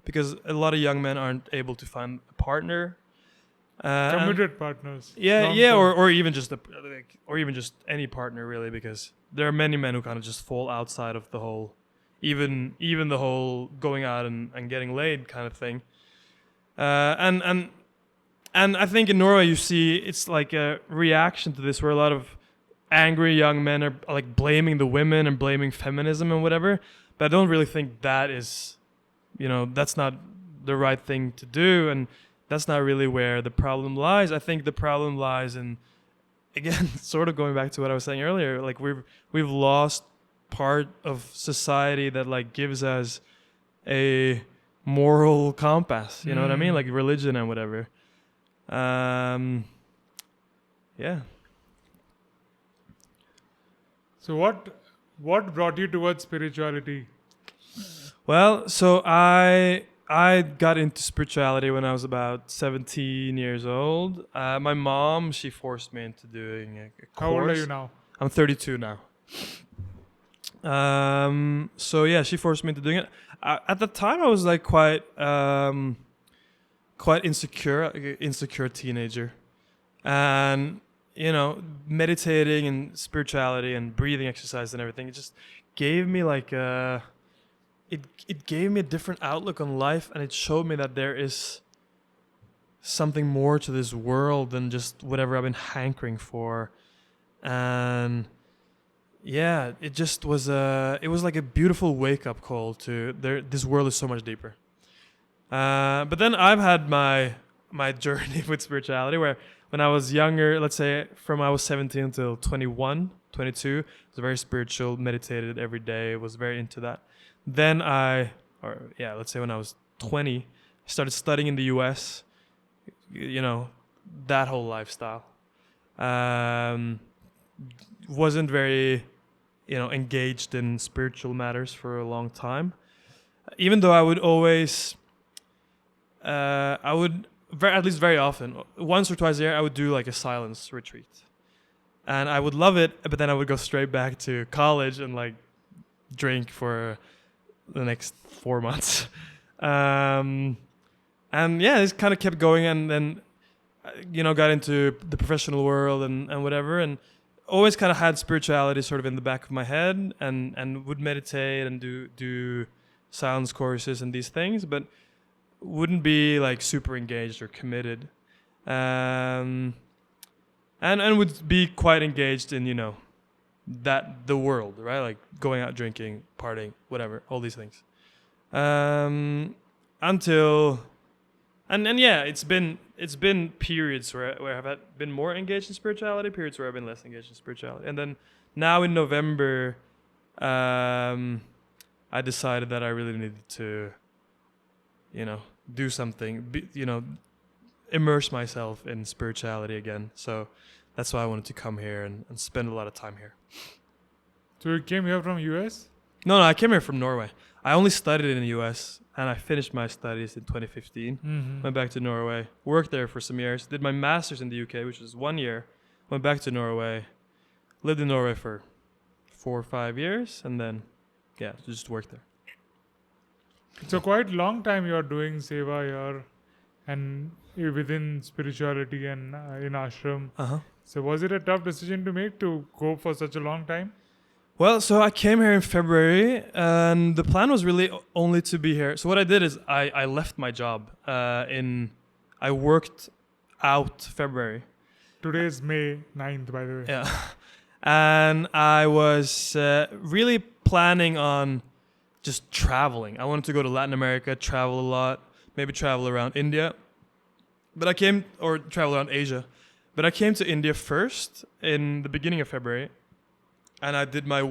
because a lot of young men aren't able to find a partner. Committed partners. Yeah, or even just any partner really, because there are many men who kind of just fall outside of the whole, even the whole going out and getting laid kind of thing. And I think in Norway you see it's like a reaction to this, where a lot of angry young men are like blaming the women and blaming feminism and whatever. But I don't really think that is, that's not the right thing to do, and that's not really where the problem lies. I think the problem lies in, again, sort of going back to what I was saying earlier, like we've lost part of society that like gives us a moral compass, you know what I mean? Like religion and whatever. Yeah. So what brought you towards spirituality? Well, so I got into spirituality when I was about 17 years old. My mom, she forced me into doing a course. How old are you now? I'm 32 now. So yeah, she forced me into doing it. At the time, I was like quite insecure teenager, and meditating and spirituality and breathing exercise and everything, it just gave me like it gave me a different outlook on life, and it showed me that there is something more to this world than just whatever I've been hankering for. And yeah, it just was like a beautiful wake-up call to this world is so much deeper. But then I've had my journey with spirituality, where when I was younger, let's say from I was 17 until 21, 22, I was very spiritual, meditated every day, was very into that. Then let's say when I was 20, I started studying in the US, that whole lifestyle. Wasn't very, engaged in spiritual matters for a long time. Even though I would always, at least very often, once or twice a year, I would do like a silence retreat. And I would love it, but then I would go straight back to college and like drink for the next 4 months. And yeah, this kind of kept going, and then, got into the professional world and whatever, and always kind of had spirituality sort of in the back of my head, and would meditate and do silence courses and these things, but wouldn't be like super engaged or committed. And would be quite engaged in, that the world, right? Like going out drinking, partying, whatever, all these things. Until yeah, it's been periods where I've been more engaged in spirituality, periods where I've been less engaged in spirituality. And then now in November, I decided that I really needed to, do something, immerse myself in spirituality again. So that's why I wanted to come here and spend a lot of time here. So you came here from US? No, I came here from Norway. I only studied in the US, and I finished my studies in 2015. Mm-hmm. Went back to Norway, worked there for some years, did my master's in the UK, which was 1 year, went back to Norway, lived in Norway for 4 or 5 years, and then, yeah, just worked there. It's a quite long time you're doing seva here, and within spirituality and in ashram. Uh-huh. So was it a tough decision to make to go for such a long time? Well, so I came here in February, and the plan was really only to be here. So what I did is I left my job. I worked out February. Today is May 9th, by the way. Yeah, and I was really planning on just traveling. I wanted to go to Latin America, travel a lot, maybe travel around India. Travel around Asia. But I came to India first in the beginning of February, and I did my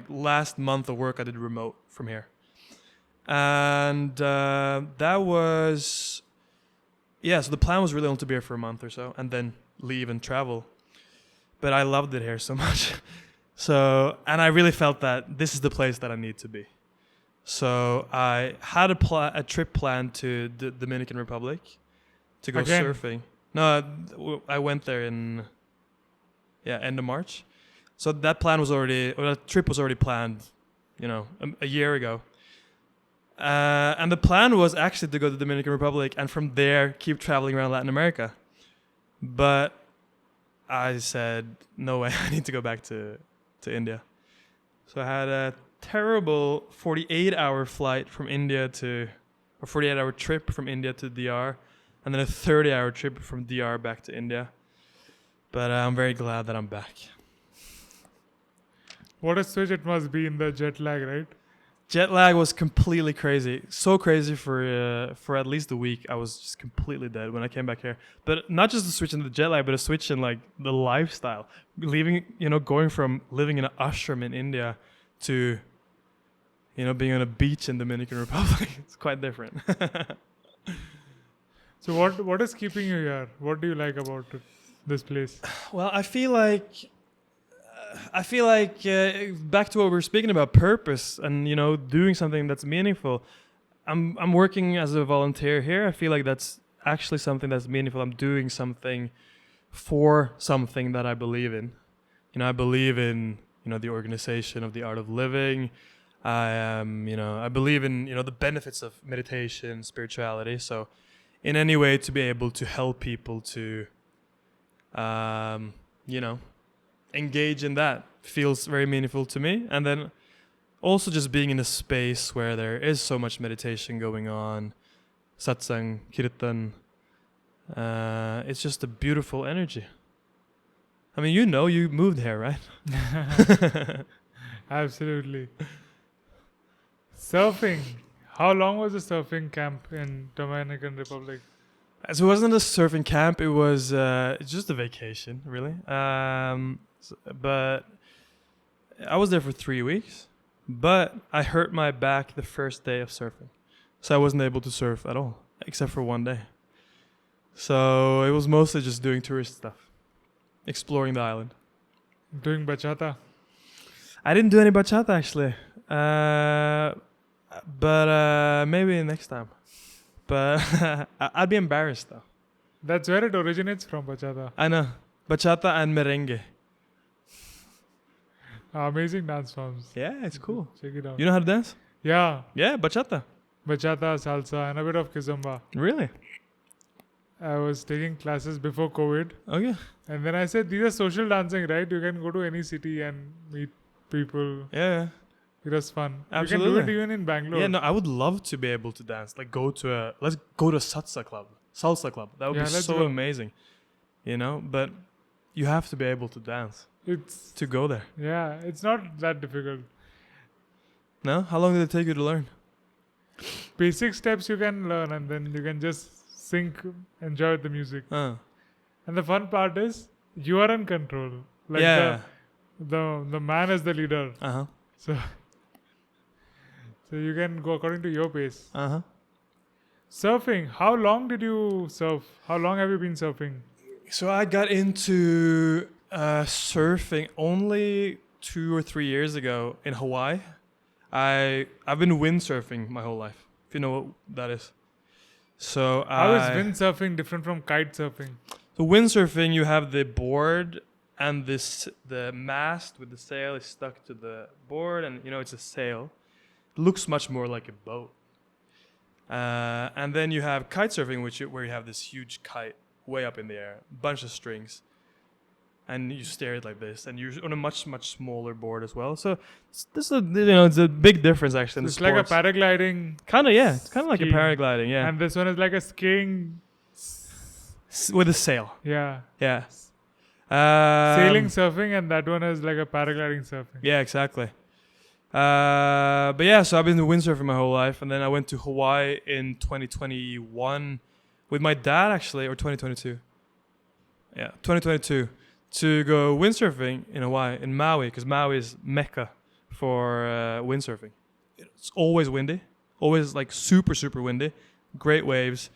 last month of work I did remote from here. And that was, so the plan was really only to be here for a month or so, and then leave and travel. But I loved it here so much. And I really felt that this is the place that I need to be. So I had a trip planned to the Dominican Republic to go surfing. No, I went there in end of March. So that trip was already planned, a year ago. And the plan was actually to go to the Dominican Republic and from there keep traveling around Latin America. But I said, no way, I need to go back to India. So I had a terrible 48-hour flight from India or 48-hour trip from India to DR, and then a 30-hour trip from DR back to India. But I'm very glad that I'm back. What a switch it must be in the jet lag, right? Jet lag was completely crazy. So crazy for at least a week. I was just completely dead when I came back here. But not just a switch in the jet lag, but a switch in the lifestyle. Going from living in an ashram in India to, being on a beach in Dominican Republic. It's quite different. So what is keeping you here? What do you like about this place? Well, I feel like back to what we were speaking about, purpose and doing something that's meaningful. I'm working as a volunteer here. I feel like that's actually something that's meaningful. I'm doing something for something that I believe in. I believe in the organization of the art of living. I believe in the benefits of meditation, spirituality. So in any way to be able to help people to engage in that feels very meaningful to me. And then also just being in a space where there is so much meditation going on, satsang, kirtan, it's just a beautiful energy. I mean, you moved here, right? Absolutely. Surfing. How long was the surfing camp in Dominican Republic? So it wasn't a surfing camp. It was just a vacation, really. But I was there for 3 weeks. But I hurt my back the first day of surfing. So I wasn't able to surf at all, except for one day. So it was mostly just doing tourist stuff, exploring the island. Doing bachata? I didn't do any bachata, actually. But maybe next time. But I'd be embarrassed, though. That's where it originates from, bachata. I know. Bachata and merengue. Amazing dance forms. Yeah, it's cool. Check it out. You know how to dance? Yeah. Yeah, bachata. Bachata, salsa, and a bit of kizomba. Really? I was taking classes before COVID. Okay. And then I said, these are social dancing, right? You can go to any city and meet people. Yeah. It was fun. Absolutely. You can do it even in Bangalore. Yeah, no, I would love to be able to dance. Let's go to a salsa club. That would be so amazing. But you have to be able to dance. To go there. Yeah, it's not that difficult. No? How long did it take you to learn? Basic steps you can learn and then you can just sync, enjoy the music. And the fun part is you are in control. The man is the leader. So you can go according to your pace. Surfing. How long did you surf? How long have you been surfing? So I got into surfing only 2 or 3 years ago in Hawaii. I've been windsurfing my whole life, if you know what that is. So how is windsurfing different from kite surfing? So windsurfing, you have the board and the mast with the sail is stuck to the board, and it's a sail. It looks much more like a boat. And then you have kite surfing, where you have this huge kite way up in the air, bunch of strings. and you steer it like this, and you're on a much smaller board as well. So it's a big difference actually. In It's the like a sports. paragliding. Kind of, yeah. It's kind of like a skiing. paragliding, yeah. And this one is like a skiing. With a sail, Yeah. yeah. Sailing, surfing, and that one is like a paragliding surfing. Yeah, exactly. But yeah, so I've been windsurfing my whole life, and then I went to Hawaii in 2021 with my dad actually, or 2022. Yeah, 2022 to go windsurfing in Hawaii, in Maui, because Maui is mecca for windsurfing. It's always windy, always like super windy, great waves,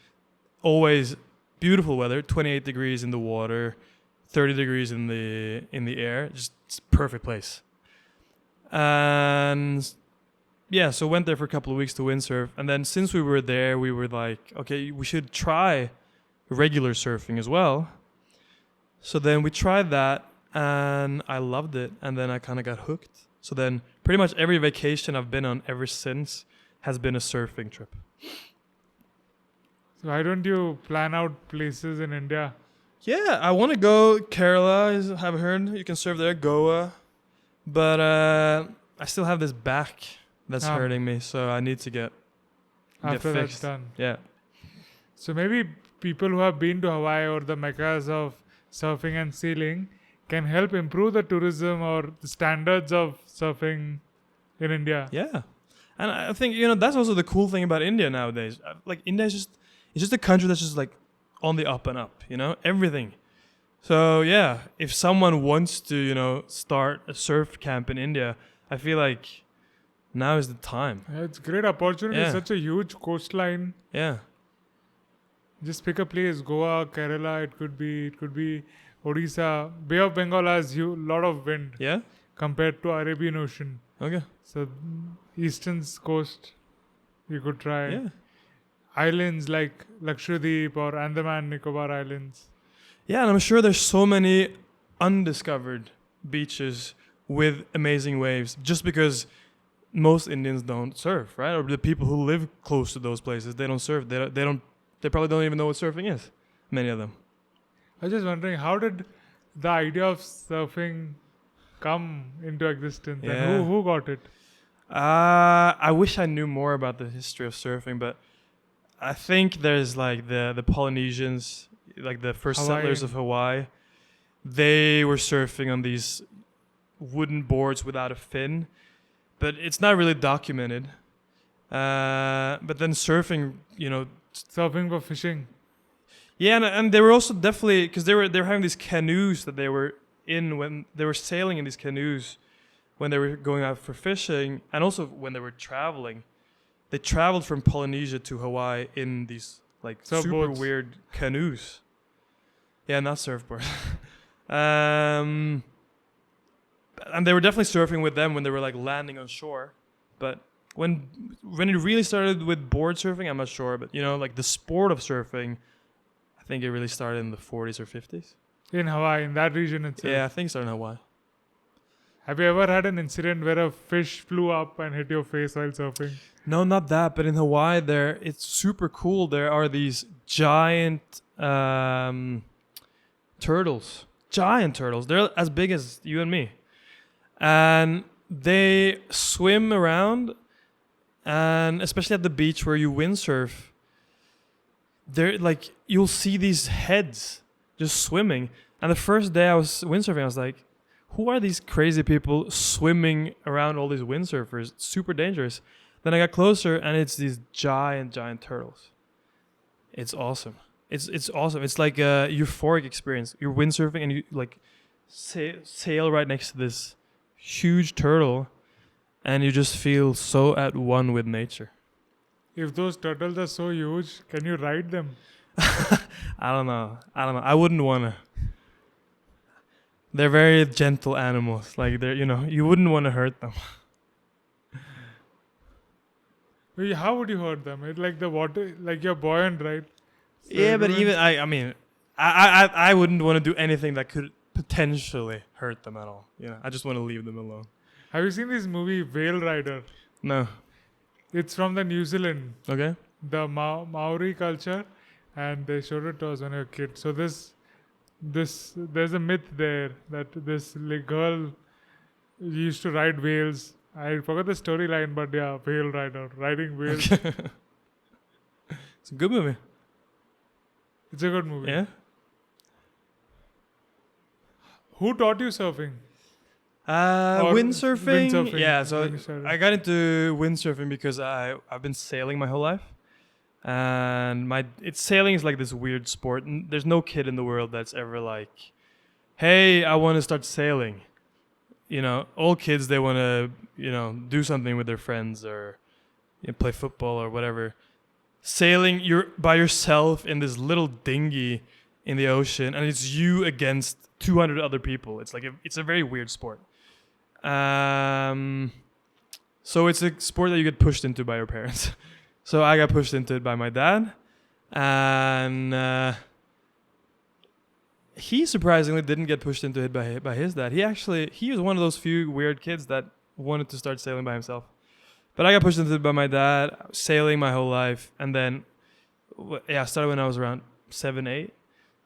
always beautiful weather, 28 degrees in the water, 30 degrees in the air, just it's a perfect place. And yeah, so went there for a couple of weeks to windsurf, and then since we were there, we were like, okay, we should try regular surfing as well. So then we tried that, and I loved it, and then I kind of got hooked. So then pretty much every vacation I've been on ever since has been a surfing trip. So why don't you plan out places in India? Yeah, I want to go Kerala, I've heard. You can surf there, Goa. But I still have this back that's hurting me, so I need to get After fixed. that's done. Yeah. So maybe people who have been to Hawaii or the meccas of surfing and sailing can help improve the tourism or the standards of surfing in India. Yeah. And I think, that's also the cool thing about India nowadays. Like, India is just a country that's just like on the up and up, everything. So yeah, if someone wants to, start a surf camp in India, I feel like now is the time. Yeah, it's a great opportunity. Yeah. Such a huge coastline. Yeah. Just pick a place. Goa, Kerala. It could be Odisha. Bay of Bengal has a lot of wind Yeah? compared to Arabian Ocean. Okay. So eastern coast, you could try. Yeah. Islands like Lakshadweep or Andaman Nicobar Islands. Yeah, and I'm sure there's so many undiscovered beaches with amazing waves just because most Indians don't surf, right? Or the people who live close to those places, they don't surf. They probably don't even know what surfing is. Many of them. I was just wondering, how did the idea of surfing come into existence? Yeah. And who got it? I wish I knew more about the history of surfing, but I think there's like the Polynesians, like the first settlers of Hawaii. They were surfing on these wooden boards without a fin, but it's not really documented. But then surfing, Surfing for fishing. yeah, and they were also definitely because they were having these canoes that they were in when they were sailing in these canoes when they were going out for fishing, and also when they were traveling. They traveled from Polynesia to Hawaii in these like super weird canoes. Yeah, not surfboards. And they were definitely surfing with them when they were like landing on shore. But when it really started with board surfing, I'm not sure. But like the sport of surfing, I think it really started in the 40s or 50s. In Hawaii, in that region itself. Yeah, I think it started in Hawaii. Have you ever had an incident where a fish flew up and hit your face while surfing? No, not that. But in Hawaii, it's super cool. There are these giant turtles. Giant turtles. They're as big as you and me. And they swim around. And especially at the beach where you windsurf, they're like, you'll see these heads just swimming. And the first day I was windsurfing, I was like, who are these crazy people swimming around all these windsurfers? It's super dangerous. Then I got closer, and it's these giant turtles. It's awesome. It's awesome. It's like a euphoric experience. You're windsurfing, and you like sail right next to this huge turtle, and you just feel so at one with nature. If those turtles are so huge, can you ride them? I don't know. I wouldn't want to. They're very gentle animals. Like you wouldn't want to hurt them. How would you hurt them? It's like the water, like you're buoyant, right? So yeah, but even I wouldn't want to do anything that could potentially hurt them at all. I just want to leave them alone. Have you seen this movie Whale Rider? No. It's from the New Zealand, Okay. the Maori culture, and they showed it to us when we were kids. So this there's a myth there that this girl used to ride whales. I forgot the storyline, but yeah, whale rider riding whales. It's a good movie. It's a good movie. Yeah. Who taught you surfing? Or Windsurfing. windsurfing. Yeah, so Let me start. I got into windsurfing because I've been sailing my whole life, and sailing is like this weird sport. And there's no kid in the world that's ever like, "Hey, I want to start sailing." You know, all kids, they want to do something with their friends or play football or whatever. Sailing, you're by yourself in this little dinghy in the ocean, and it's you against 200 other people. It's like it's a very weird sport. So it's a sport that you get pushed into by your parents. So I got pushed into it by my dad, and he surprisingly didn't get pushed into it by his dad. He was one of those few weird kids that wanted to start sailing by himself. But I got pushed into it by my dad, sailing my whole life, and then I started when I was around 7, 8,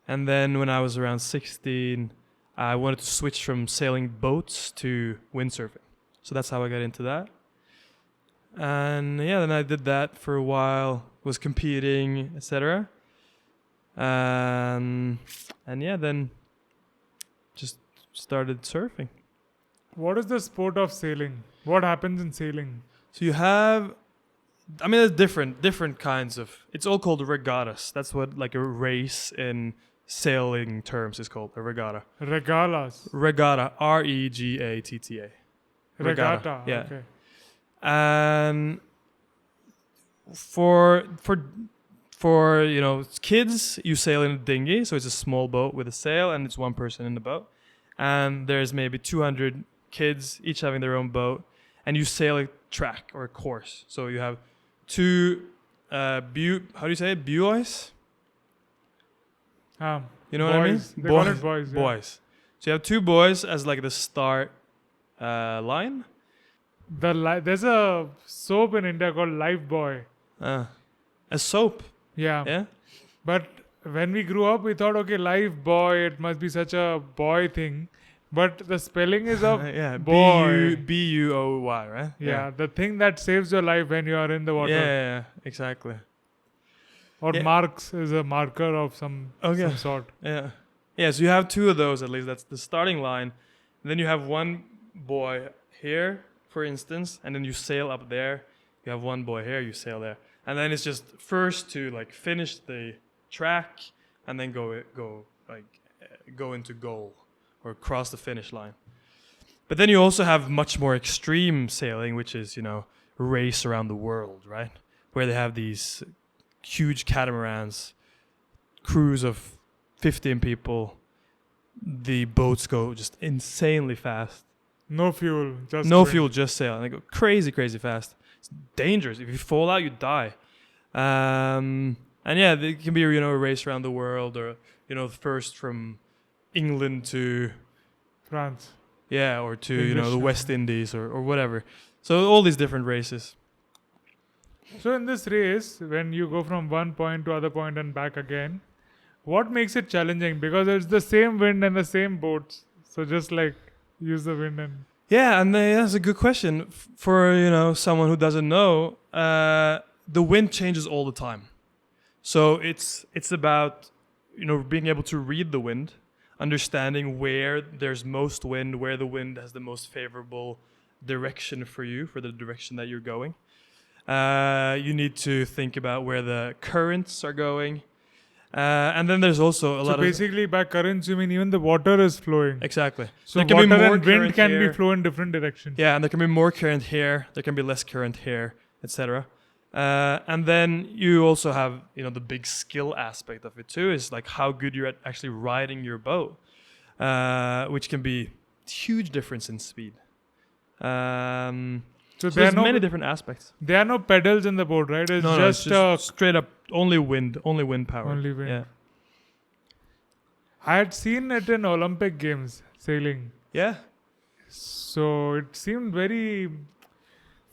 and then when I was around 16. I wanted to switch from sailing boats to windsurfing. So that's how I got into that. And yeah, then I did that for a while, was competing, etc. And yeah, then just started surfing. What is the sport of sailing? What happens in sailing? So you have, there's different kinds of, it's all called regattas. That's what like a race in sailing terms is called, a regatta. Regalas. Regatta, Regatta. Regatta. Yeah. Okay. And for kids, you sail in a dinghy, so it's a small boat with a sail, and it's one person in the boat. And there's maybe 200 kids, each having their own boat, and you sail a track or a course. So you have two how do you say it? Buoys? You know what I mean? They call it boys. Yeah. Boys. So you have two boys as like the start line. There's a soap in India called Lifebuoy. A soap. Yeah. Yeah. But when we grew up, we thought, okay, Lifebuoy, it must be such a boy thing. But the spelling is of boy. Buoy, right? Yeah, the thing that saves your life when you are in the water. Yeah, exactly. Or marks is a marker of some sort. Yeah. Yeah, so you have two of those at least. That's the starting line. And then you have one boy here, for instance, and then you sail up there. You have one boy here, you sail there. And then it's just first to like finish the track and then go into goal or cross the finish line. But then you also have much more extreme sailing, which is, race around the world, right? Where they have these huge catamarans, crews of 15 people. The boats go just insanely fast. No fuel, just sail. And they go crazy, crazy fast. It's dangerous. If you fall out, you die. And yeah, it can be, a race around the world, or, first from England to France. Yeah, or to, English, the West Indies or whatever. So all these different races. So in this race, when you go from one point to other point and back again, what makes it challenging? Because it's the same wind and the same boats. So just like use the wind and... Yeah, and that's a good question. For, someone who doesn't know, the wind changes all the time. So it's about, being able to read the wind, understanding where there's most wind, where the wind has the most favorable direction for you, for the direction that you're going. You need to think about where the currents are going. And then there's also a lot of... So basically by currents you mean even the water is flowing. Exactly. So there can water and wind can be flow in different directions. Yeah, and there can be more current here, there can be less current here, etc. And then you also have, the big skill aspect of it too, is like how good you're at actually riding your boat, which can be huge difference in speed. So there's many different aspects. There are no pedals in the boat, right? It's just straight up only wind power. Only wind. Yeah. I had seen it in Olympic Games, sailing. Yeah. So it seemed very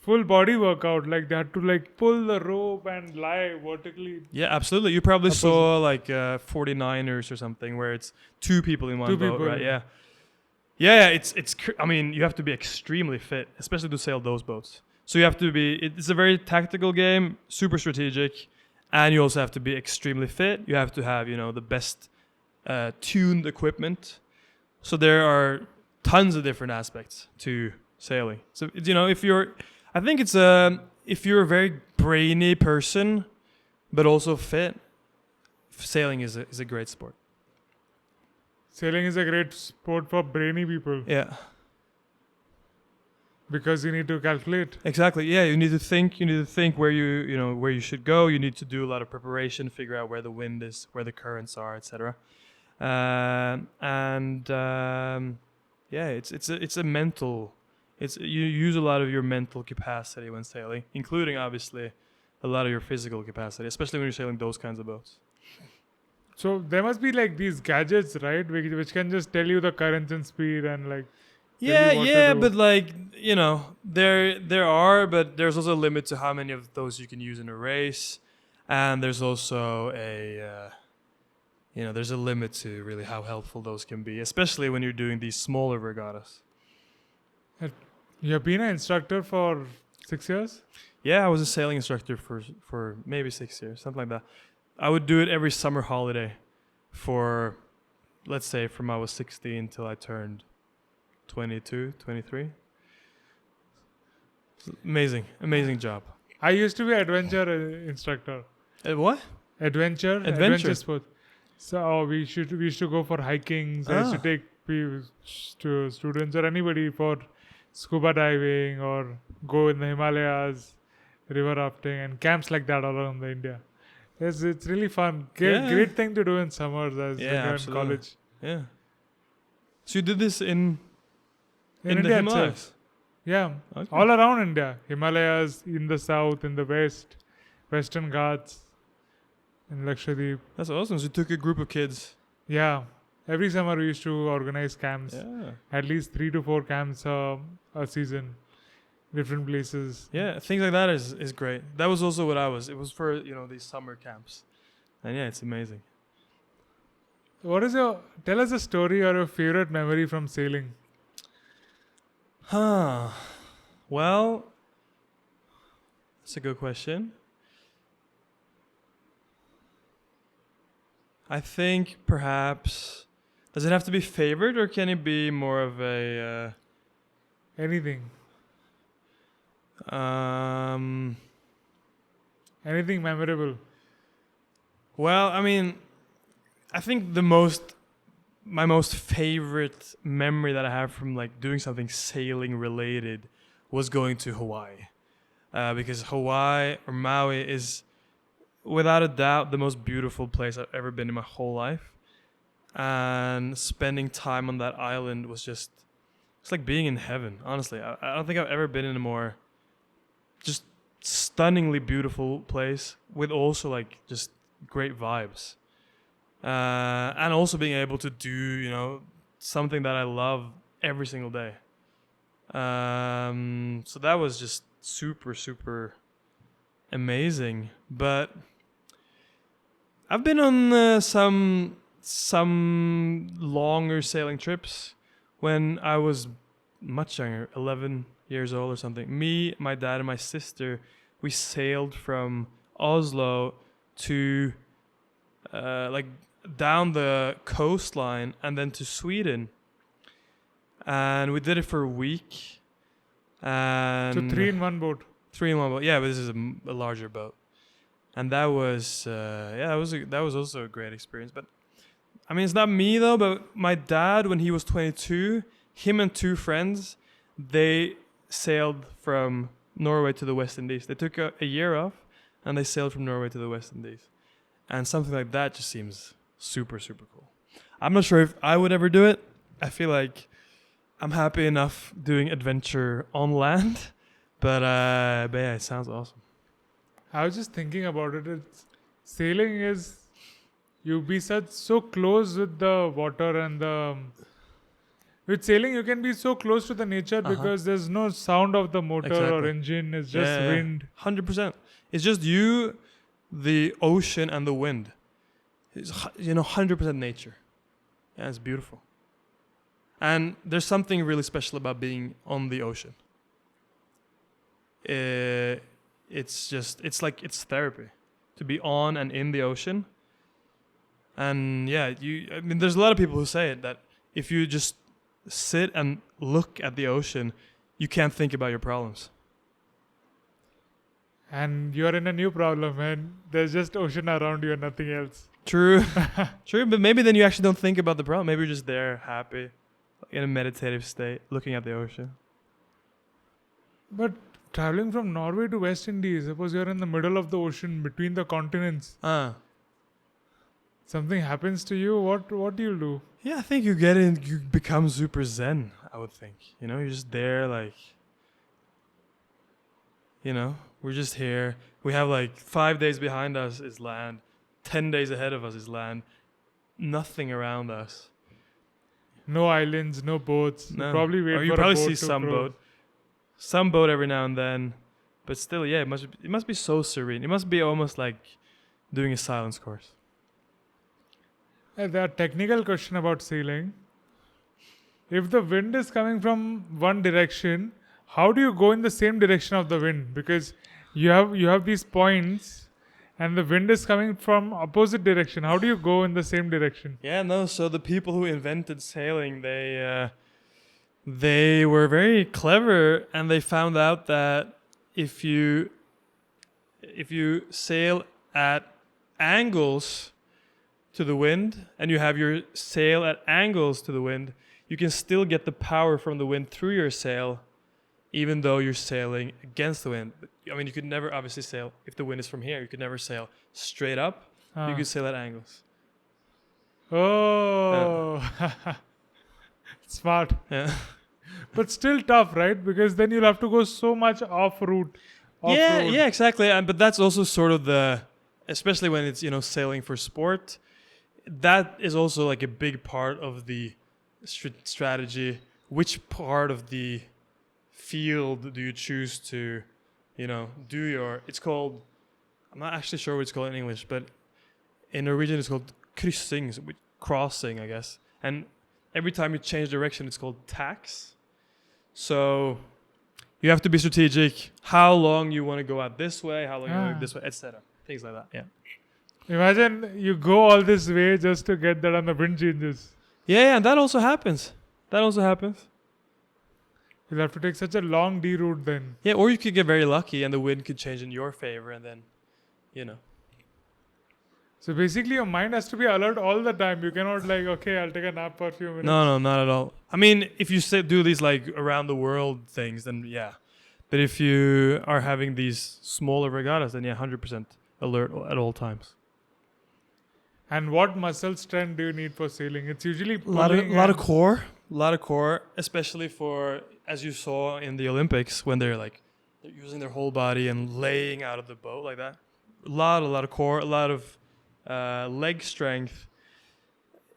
full body workout. Like they had to like pull the rope and lie vertically. Yeah, absolutely. You probably Opposite. saw like 49ers or something where it's two people in one Two boat, people. right? Yeah. Yeah, I mean, you have to be extremely fit, especially to sail those boats. So you have to be. It's a very tactical game, super strategic, and you also have to be extremely fit. You have to have the best tuned equipment. So there are tons of different aspects to sailing. So if you're a very brainy person, but also fit, sailing is a great sport. Sailing is a great sport for brainy people Yeah, because you need to calculate. exactly. Yeah, you need to think. You need to think where where you should go. You need to do a lot of preparation, figure out where the wind is, where the currents are, etc. It's a mental. You use a lot of your mental capacity when sailing, including obviously a lot of your physical capacity, especially when you're sailing those kinds of boats. So there must be like these gadgets, right, which can just tell you the currents and speed and like. Yeah, but like there are, but there's also a limit to how many of those you can use in a race, and there's also there's a limit to really how helpful those can be, especially when you're doing these smaller regattas. You have been an instructor for 6 years? Yeah, I was a sailing instructor for maybe 6 years, something like that. I would do it every summer holiday for, let's say, from I was 16 till I turned 22, 23. Amazing job. I used to be an adventure instructor. What? Adventure sport. So we used to go for hiking. So I used to take students or anybody for scuba diving or go in the Himalayas, river rafting and camps like that all around the India. It's really fun. Great thing to do in summers as when you're in college. Yeah. So you did this in the India Himalayas? itself. Yeah. Okay. All around India. Himalayas, in the south, in the west, Western Ghats, in Lakshadweep. That's awesome. So you took a group of kids. Yeah. Every summer we used to organize camps. Yeah. At least 3 to 4 camps a season. Different places. Yeah, things like that is great. That was also what I was. It was for, these summer camps. And yeah, it's amazing. Tell us a story or a favorite memory from sailing. Well, that's a good question. I think perhaps, does it have to be favorite or can it be more of a... Anything. Anything memorable. Well, I mean, I think my most favorite memory that I have from like doing something sailing related was going to Hawaii, because Hawaii or Maui is without a doubt the most beautiful place I've ever been in my whole life, and spending time on that island was it's like being in heaven. Honestly, I don't think I've ever been in a more just stunningly beautiful place with also like just great vibes. And also being able to do, something that I love every single day. So that was just super, super amazing. But I've been on some longer sailing trips when I was much younger, 11 years old or something. Me, my dad, and my sister, we sailed from Oslo to down the coastline and then to Sweden, and we did it for a week. And So 3 in one boat. 3 in one boat. Yeah, but this is a larger boat, and that was that was also a great experience. But I mean, it's not me though. But my dad, when he was 22, him and 2 friends, they sailed from Norway to the West Indies. They took a year off, and they sailed from Norway to the West Indies. And something like that just seems super, super cool. I'm not sure if I would ever do it. I feel like I'm happy enough doing adventure on land. But yeah, it sounds awesome. I was just thinking about it. Sailing is, you be so close with the water and With sailing, you can be so close to the nature because there's no sound of the motor or Exactly. engine. It's just wind. 100%. It's just you, the ocean, and the wind. It's 100% nature. Yeah, it's beautiful. And there's something really special about being on the ocean. It's therapy to be on and in the ocean. And yeah, there's a lot of people who say it, that if you just sit and look at the ocean, you can't think about your problems. And you're in a new problem, and there's just ocean around you and nothing else. True. True, but maybe then you actually don't think about the problem. Maybe you're just there, happy, in a meditative state, looking at the ocean. But traveling from Norway to West Indies, suppose you're in the middle of the ocean between the continents. Something happens to you, what do you do? Yeah, I think you become super zen, I would think. You're just there, like, we're just here. We have like 5 days behind us is land. 10 days ahead of us is land. Nothing around us. No islands, no boats. No. You probably wait or you for probably a boat see to some cross. boat. Some boat every now and then. But still, yeah, it must be so serene. It must be almost like doing a silence course. The technical question about sailing. If the wind is coming from one direction, how do you go in the same direction of the wind? Because you have these points and the wind is coming from opposite direction. How do you go in the same direction? Yeah, no, so the people who invented sailing, they were very clever, and they found out that if you sail at angles to the wind, and you have your sail at angles to the wind, you can still get the power from the wind through your sail, even though you're sailing against the wind. I mean, you could never obviously sail, if the wind is from here, you could never sail straight up. You could sail at angles. Oh, smart. Yeah. But still tough, right? Because then you'll have to go so much off-route. Yeah, exactly. But that's also sort of especially when it's, sailing for sport, that is also like a big part of the strategy. Which part of the field do you choose to, do your, it's called, I'm not actually sure what it's called in English, but in Norwegian it's called kryssing, so crossing, I guess. And every time you change direction, it's called tax. So you have to be strategic. How long you want to go out this way, how long you want to go this way, etc. Things like that, yeah. Imagine you go all this way just to get that and the wind changes. Yeah, and that also happens. You'll have to take such a long D route then. Yeah, or you could get very lucky and the wind could change in your favor, and then, So basically your mind has to be alert all the time. You cannot okay, I'll take a nap for a few minutes. No, not at all. I mean, if you do these like around the world things, then yeah. But if you are having these smaller regattas, then yeah, 100% alert at all times. And what muscle strength do you need for sailing? It's usually A lot of core, especially for, as you saw in the Olympics, when they're using their whole body and laying out of the boat like that. A lot of core, a lot of leg strength.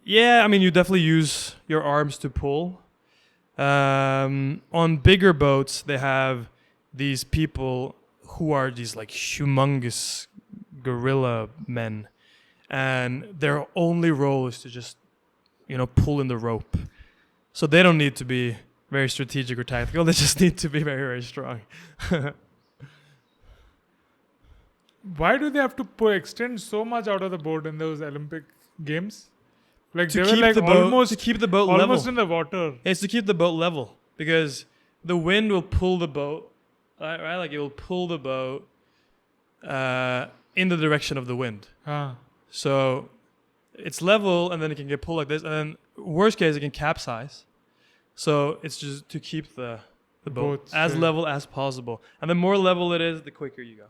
Yeah, I mean, you definitely use your arms to pull. On bigger boats, they have these people who are these humongous gorilla men, and their only role is to just, pull in the rope. So they don't need to be very strategic or tactical. They just need to be very, very strong. Why do they have to extend so much out of the boat in those Olympic games? They to were keep the boat level. Almost in the water. It's to keep the boat level, because the wind will pull the boat, right? It will pull the boat in the direction of the wind. So it's level, and then it can get pulled like this, and then worst case it can capsize. So it's just to keep the boat as level as possible, and the more level it is, the quicker you go.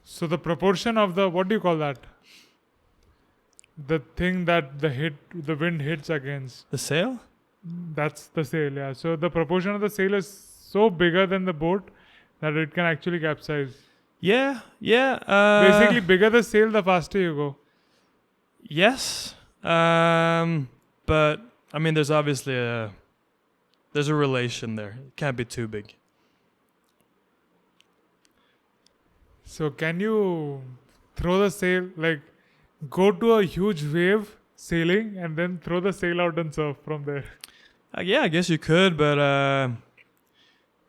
So the proportion of what do you call that? The thing that the wind hits against. The sail? That's the sail, yeah. So the proportion of the sail is so bigger than the boat that it can actually capsize. Yeah. Basically, bigger the sail, the faster you go. Yes. But I mean, there's obviously there's a relation there. It can't be too big. So can you throw the sail, like go to a huge wave sailing and then throw the sail out and surf from there? Yeah, I guess you could, but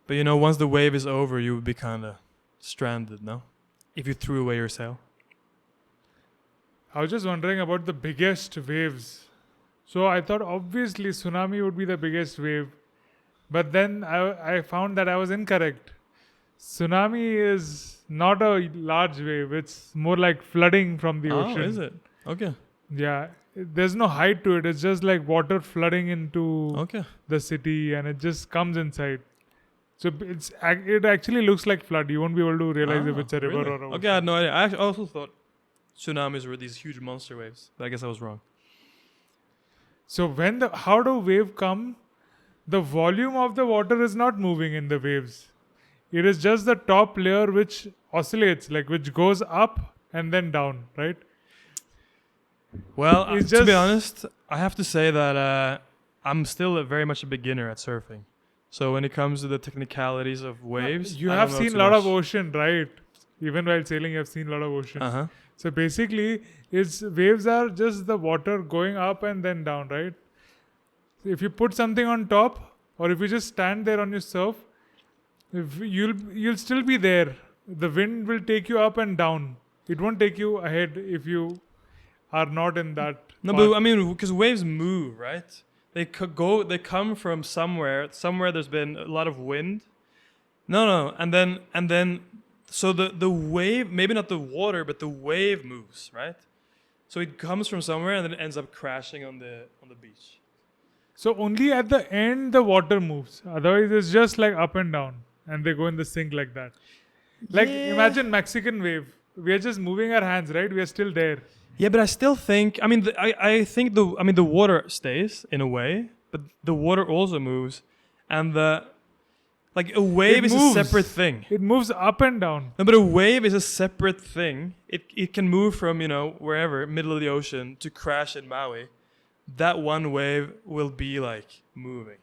you know, once the wave is over, you would be kind of stranded, no? If you threw away your sail. I was just wondering about the biggest waves. So I thought obviously tsunami would be the biggest wave. But then I found that I was incorrect. Tsunami is not a large wave. It's more like flooding from the ocean. Oh, is it? Okay. Yeah. There's no height to it. It's just like water flooding into Okay. the city and it just comes inside. So it actually looks like flood. You won't be able to realize if it's a river really? or a ocean. Okay, I had no idea. I also thought tsunamis were these huge monster waves. But I guess I was wrong. So how do wave come? The volume of the water is not moving in the waves. It is just the top layer which oscillates, like which goes up and then down, right? Well, It's to be just- honest, I have to say that I'm still very much a beginner at surfing. So when it comes to the technicalities of waves, You I have don't know seen a too lot of much. ocean, right? Even while sailing, you have seen a lot of ocean. Uh-huh. So basically, waves are just the water going up and then down, right? So if you put something on top, or if you just stand there on your surf, you'll still be there. The wind will take you up and down. It won't take you ahead if you are not in that. No, path. but I mean, because waves move, right? They come from somewhere. Somewhere there's been a lot of wind. No, and then, so the wave, maybe not the water, but the wave moves, right? So it comes from somewhere and then it ends up crashing on the beach. So only at the end the water moves. Otherwise, it's just like up and down, and they go in the sink like that. Like Yeah. imagine Mexican wave. We are just moving our hands, right? We are still there. Yeah, but I still think. I mean, I think the water stays in a way, but the water also moves, and a wave is moves. a separate thing. It moves up and down. No, but a wave is a separate thing. It can move from wherever, middle of the ocean, to crash in Maui. That one wave will be like moving,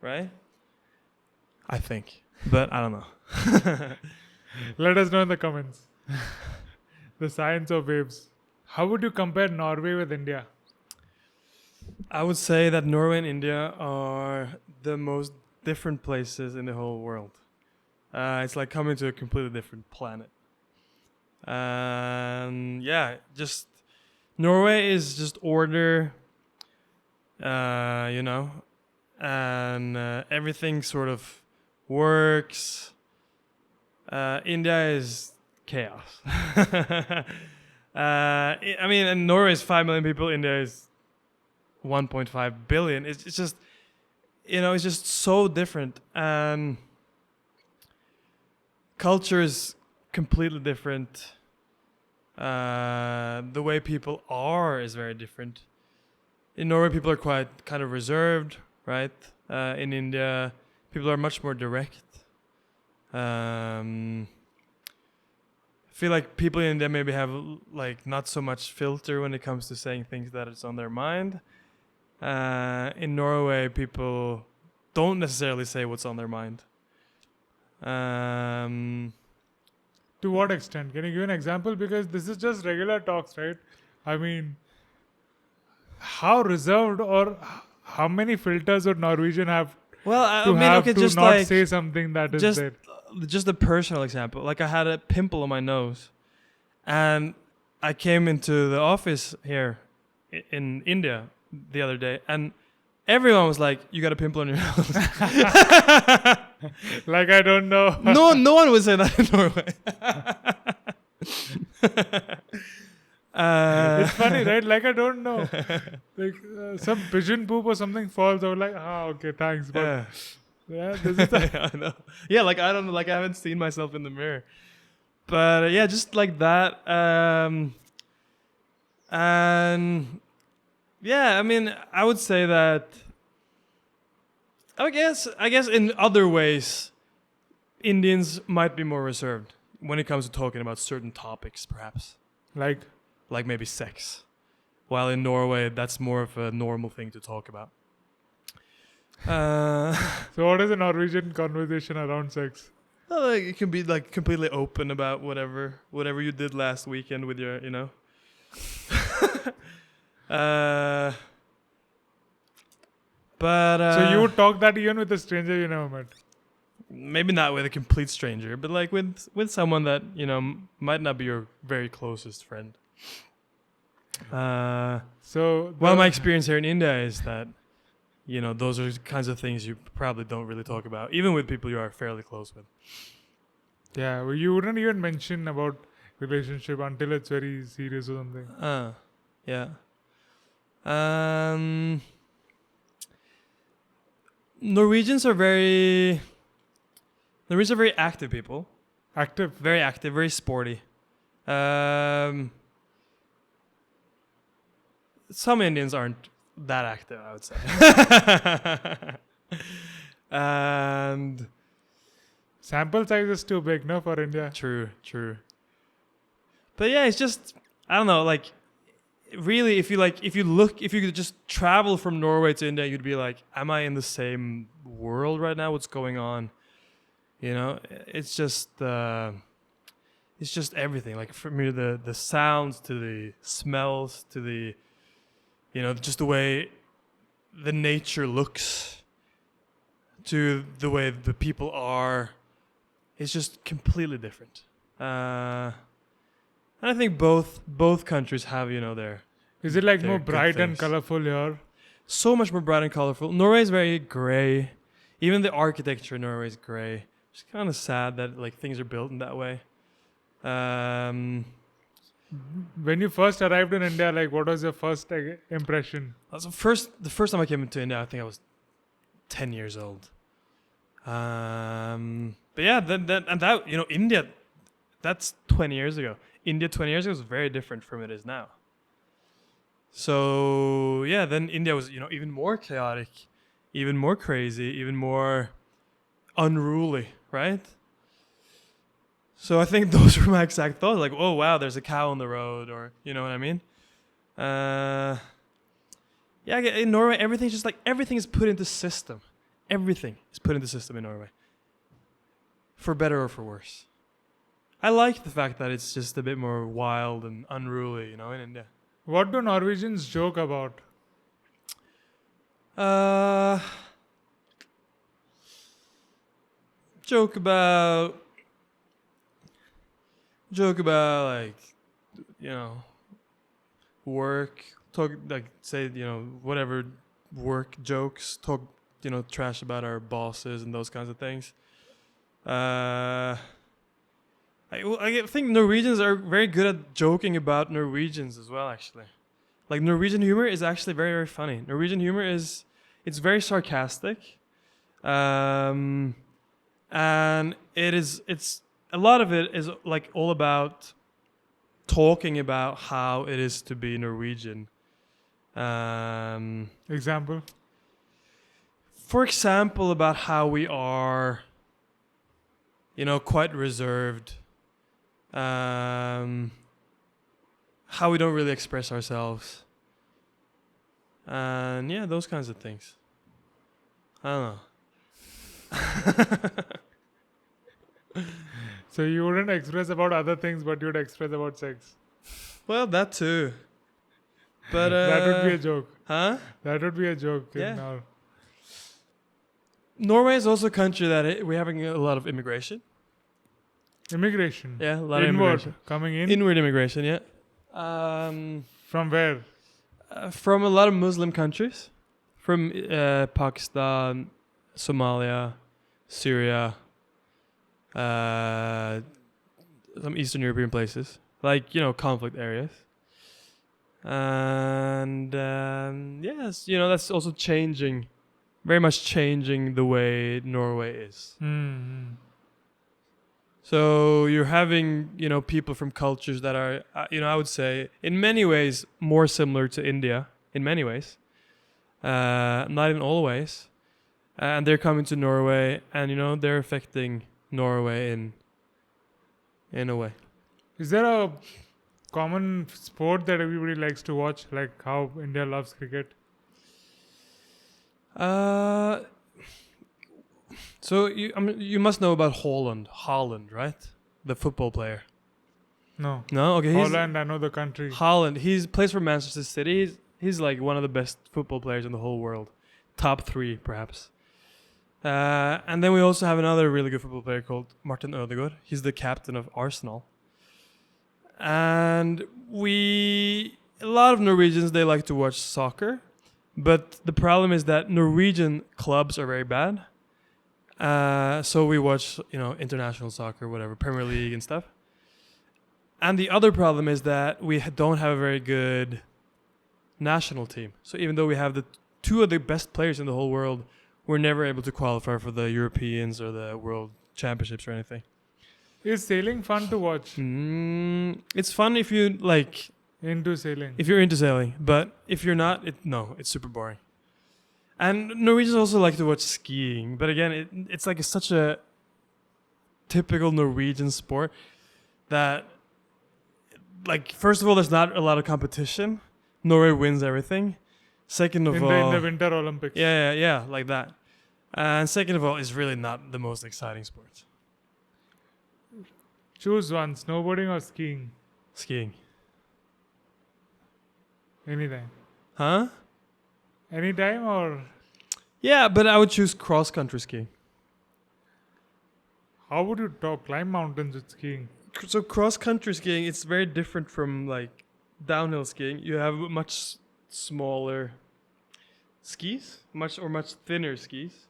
right? I think, but I don't know. Let us know in the comments. The science of waves. How would you compare Norway with India? I would say that Norway and India are the most different places in the whole world. It's like coming to a completely different planet. And yeah, just Norway is just order, and everything sort of works. India is chaos. I mean, and Norway is 5 million people. India is 1.5 billion. It's just, it's just so different. And culture is completely different. The way people are is very different. In Norway, people are quite kind of reserved, right? In India, people are much more direct. I feel like people in India maybe have like not so much filter when it comes to saying things that is on their mind. In Norway, people don't necessarily say what's on their mind. To what extent? Can you give an example? Because this is just regular talks, right? I mean, how reserved or how many filters would Norwegian have Well, to have to just not like say something that is there? just a personal example. Like I had a pimple on my nose, and I came into the office here in India the other day, and everyone was like, "You got a pimple on your nose." Like, I don't know. No one would say that in Norway. It's funny, right? Like, I don't know. Like, some pigeon poop or something falls out. Like, okay, thanks. But Yeah. this is I know. Yeah, like I don't know, like I haven't seen myself in the mirror. But yeah, just like that. And yeah, I mean, I would say that I guess in other ways Indians might be more reserved when it comes to talking about certain topics, perhaps. like, Like maybe sex. While in Norway that's more of a normal thing to talk about. So what is a Norwegian conversation around sex? Well, like, it can be like completely open about whatever you did last weekend with your, but So you would talk that even with a stranger you never met? maybe not with a complete stranger, but like with someone that might not be your very closest friend. So Well, my experience here in India is that those are kinds of things you probably don't really talk about, even with people you are fairly close with. yeah, well, you wouldn't even mention about relationship until it's very serious or something. Yeah. Um, Norwegians are very active people. Active. Very active, very sporty. Some Indians aren't that active, I would say. And Sample size is too big, no, for India. true. But yeah, it's just, I don't know, like, really, if you could just travel from Norway to India, you'd be like, am I in the same world right now? What's going on? It's just everything. Like, from here, the sounds to the smells to the, just the way the nature looks to the way the people are. It's just completely different. And I think both countries have, their... Is it like They're more good bright and things. colorful here? So much more bright and colorful. Norway is very gray. Even the architecture in Norway is gray. It's kind of sad that like things are built in that way. When you first arrived in India, like what was your first impression? The first time I came into India, I think I was 10 years old. But yeah, India, that's 20 years ago. India 20 years ago was very different from it is now. So yeah, then India was even more chaotic, even more crazy, even more unruly, right? So I think those were my exact thoughts. Like, oh wow, there's a cow on the road, or you know what I mean? Yeah, in Norway, everything is put into system. Everything is put into system in Norway, for better or for worse. I like the fact that it's just a bit more wild and unruly, in India. What do Norwegians joke about? Joke about like, work. Talk like say whatever work jokes. Talk trash about our bosses and those kinds of things. I think Norwegians are very good at joking about Norwegians as well, actually. Like, Norwegian humor is actually very, very funny. Norwegian humor it's very sarcastic. And it's a lot of it is like all about talking about how it is to be Norwegian. Example? For example, about how we are, quite reserved. How we don't really express ourselves. And yeah, those kinds of things. I don't know. So you wouldn't express about other things, but you'd express about sex. Well, that too. But that would be a joke. Huh? That would be a joke. Yeah. Norway is also a country that we're having a lot of immigration. Immigration. Yeah, a lot Inward, of immigration. coming in. Inward immigration, yeah. From where? From a lot of Muslim countries. From Pakistan, Somalia, Syria, some Eastern European places. Like, conflict areas. And yes, that's also changing, very much changing the way Norway is. Mm-hmm. So you're having, people from cultures that are, I would say, in many ways, more similar to India, in many ways. Not in all ways. And they're coming to Norway, and, they're affecting Norway in a way. Is there a common sport that everybody likes to watch, like how India loves cricket? Uh, so you must know about Holland, right? The football player. No. No, okay. Holland, I know the country. Holland. He plays for Manchester City. He's like one of the best football players in the whole world, top 3 perhaps. And then we also have another really good football player called Martin Ødegaard. He's the captain of Arsenal. And a lot of Norwegians, they like to watch soccer, but the problem is that Norwegian clubs are very bad. So we watch, international soccer, whatever, Premier League and stuff. And the other problem is that we don't have a very good national team. So even though we have the 2 of the best players in the whole world, we're never able to qualify for the Europeans or the World Championships or anything. Is sailing fun to watch? It's fun if you Into sailing. if you're into sailing, but if you're not, it's super boring. And Norwegians also like to watch skiing, but again, it's like such a typical Norwegian sport that, like, first of all, there's not a lot of competition. Norway wins everything. Second of all, in the Winter Olympics. yeah, like that. And second of all, it's really not the most exciting sport. Choose one, snowboarding or skiing? Skiing. Anytime. Huh? Anytime or Yeah, but I would choose cross-country skiing. how would you climb mountains with skiing? So cross-country skiing, it's very different from like downhill skiing. You have much smaller skis, much thinner skis,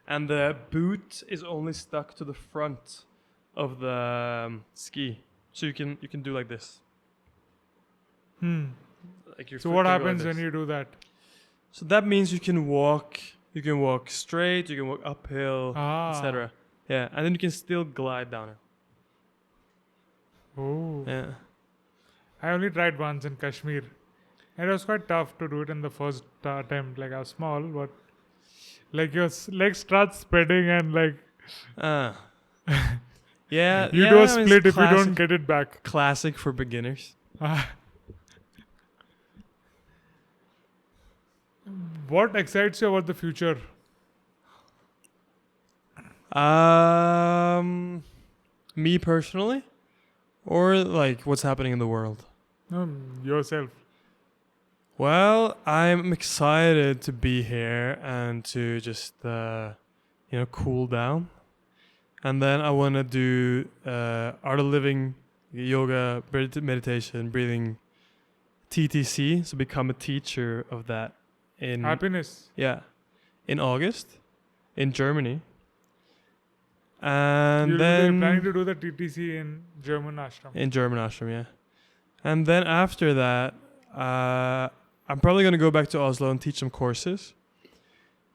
and the boot is only stuck to the front of the ski, so you can do like this. Like your So foot what can go like happens this. when you do that? So that means you can walk straight, you can walk uphill, etc. Yeah, and then you can still glide downhill. Oh. Yeah. I only tried once in Kashmir. It was quite tough to do it in the first attempt. Like I was small, but like your legs start spreading and like Yeah. you do a split if you don't get it back. Classic for beginners. What excites you about the future? Me personally, or like what's happening in the world? Yourself. Well, I'm excited to be here and to just cool down, and then I want to do art of living, yoga, meditation, breathing, TTC, so become a teacher of that in Happiness. in August in Germany. And You're then planning to do the TTC in German ashram. in German ashram, yeah. And then after that, I'm probably going to go back to Oslo and teach some courses.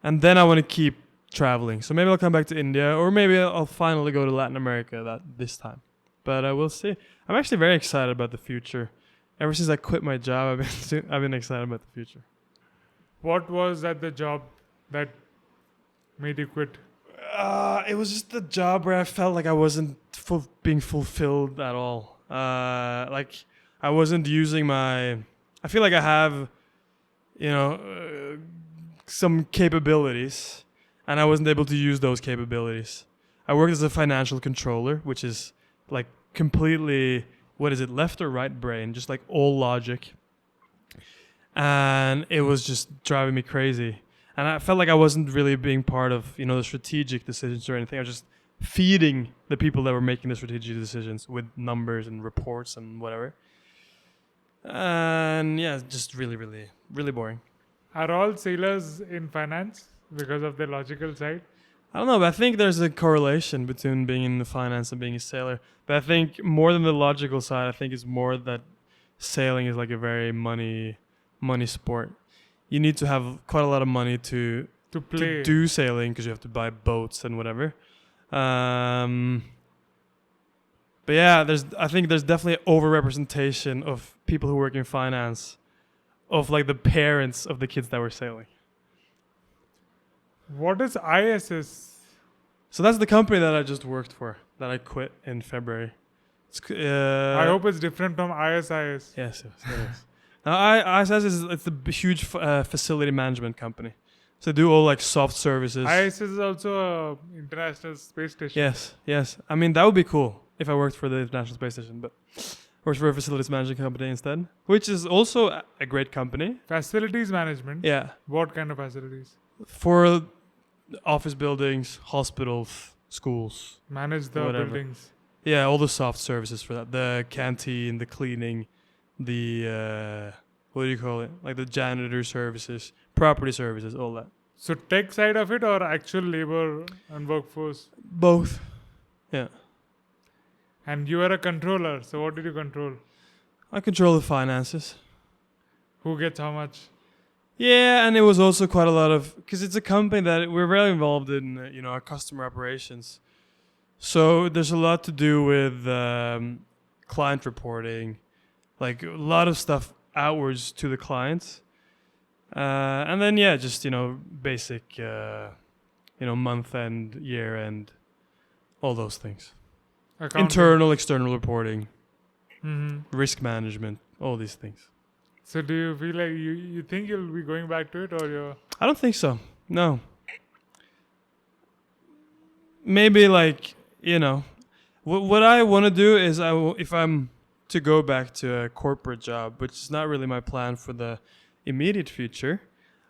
And then I want to keep traveling. So maybe I'll come back to India, or maybe I'll finally go to Latin America this time. But we'll see. I'm actually very excited about the future. Ever since I quit my job, I've been excited about the future. What was at the job that made you quit? It was just the job where I felt like I wasn't being fulfilled at all. Like I wasn't using I feel like I have, some capabilities, and I wasn't able to use those capabilities. I worked as a financial controller, which is like completely, left or right brain, just like all logic. And it was just driving me crazy. And I felt like I wasn't really being part of, the strategic decisions or anything. I was just feeding the people that were making the strategic decisions with numbers and reports and whatever. And yeah, just really, really, really boring. Are all sailors in finance because of the logical side? I don't know, but I think there's a correlation between being in the finance and being a sailor. But I think more than the logical side, I think it's more that sailing is like a very money sport. You need to have quite a lot of money to do sailing, because you have to buy boats and whatever. But yeah, I think there's definitely overrepresentation of people who work in finance, of like the parents of the kids that were sailing. What is ISS? So that's the company that I just worked for, that I quit in February. I hope it's different from ISIS. Yes, it is. Now, ISS it's a huge facility management company. So they do all like soft services. ISS is also a international space station. Yes. I mean, that would be cool if I worked for the International Space Station, but worked for a facilities management company instead, which is also a great company. Facilities management? Yeah. What kind of facilities? For office buildings, hospitals, schools. Manage the whatever. buildings. Yeah, all the soft services for that. The canteen, the cleaning, the, what do you call it? Like the janitor services, property services, all that. So tech side of it or actual labor and workforce? Both. Yeah. And you are a controller. So what did you control? I control the finances. Who gets how much? Yeah, and it was also quite a lot of, because it's a company that we're very involved in, our customer operations. So there's a lot to do with client reporting, like a lot of stuff outwards to the clients. And then, just, basic, month end, year end, all those things. Accounting. Internal, external reporting, Mm-hmm. risk management, all these things. So do you feel like you think you'll be going back to it or you're... I don't think so. No. Maybe what I want to do is if I'm to go back to a corporate job, which is not really my plan for the immediate future,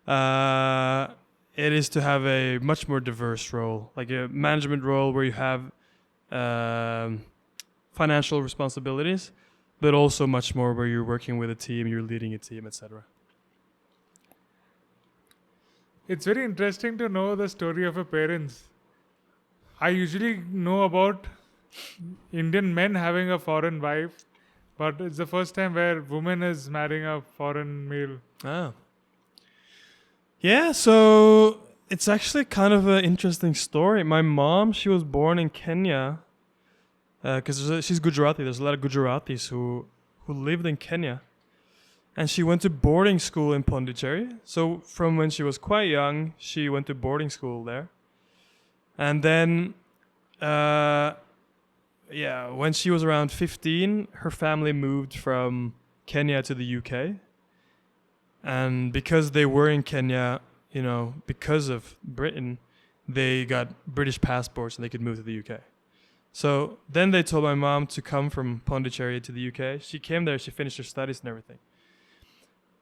it is to have a much more diverse role, like a management role where you have financial responsibilities, but also much more where you're working with a team, you're leading a team, etc. It's very interesting to know the story of your parents. I usually know about Indian men having a foreign wife, but it's the first time where woman is marrying a foreign male. Ah. Yeah, so it's actually kind of an interesting story. My mom, she was born in Kenya, because she's Gujarati. There's a lot of Gujaratis who lived in Kenya. And she went to boarding school in Pondicherry. So from when she was quite young, she went to boarding school there. And then, when she was around 15, her family moved from Kenya to the UK. And because they were in Kenya, because of Britain, they got British passports and they could move to the UK. So then they told my mom to come from Pondicherry to the UK. She came there, she finished her studies and everything.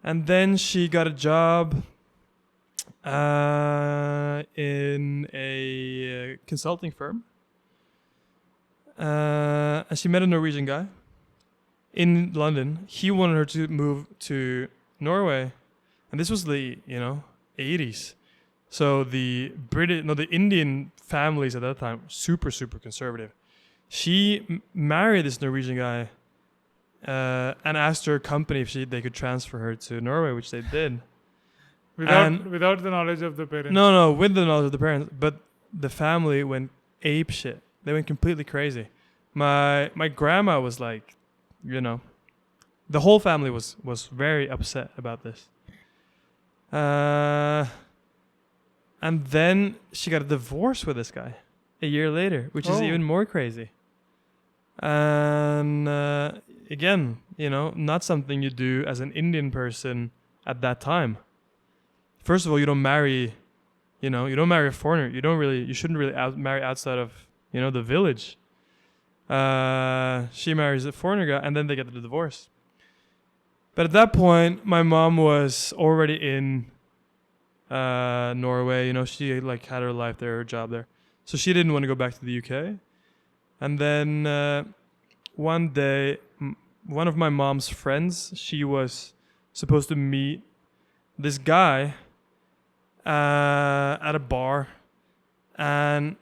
And then she got a job in a consulting firm. And she met a Norwegian guy in London. He wanted her to move to Norway. And this was the, 80s. So the Indian families at that time, super, super conservative. She married this Norwegian guy and asked her company if they could transfer her to Norway, which they did. Without the knowledge of the parents? No, with the knowledge of the parents. But the family went ape shit. They went completely crazy. My grandma was like, the whole family was very upset about this. And then she got a divorce with this guy a year later, which is even more crazy. And again, not something you do as an Indian person at that time. First of all, you don't marry a foreigner. You shouldn't really marry outside of, the village. She marries a foreigner guy, and then they get the divorce. But at that point, my mom was already in Norway. She had her life there, her job there. So she didn't want to go back to the UK. And then one day, one of my mom's friends, she was supposed to meet this guy at a bar. And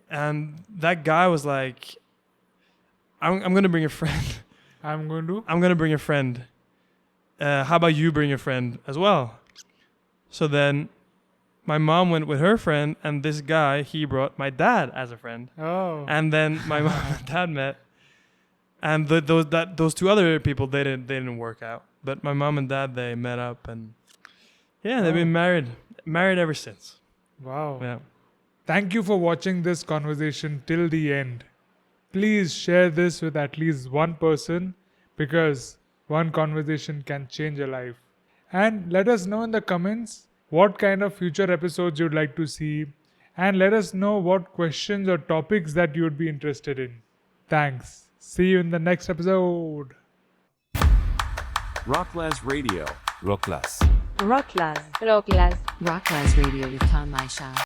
that guy was like, I'm going to bring a friend. I'm going to bring a friend. How about you bring a friend as well? So then my mom went with her friend, and this guy, he brought my dad as a friend. Oh. And then my mom and dad met. And those two other people, they didn't work out. But my mom and dad, they met up, and they've been married ever since. Wow. Yeah. Thank you for watching this conversation till the end. Please share this with at least one person, because one conversation can change a life. And let us know in the comments what kind of future episodes you'd like to see, and let us know what questions or topics that you would be interested in. Thanks. See you in the next episode. Rocklaz Radio. Rocklaz. Rocklaz. Rocklaz. Rocklaz Radio with Tanmay Shah.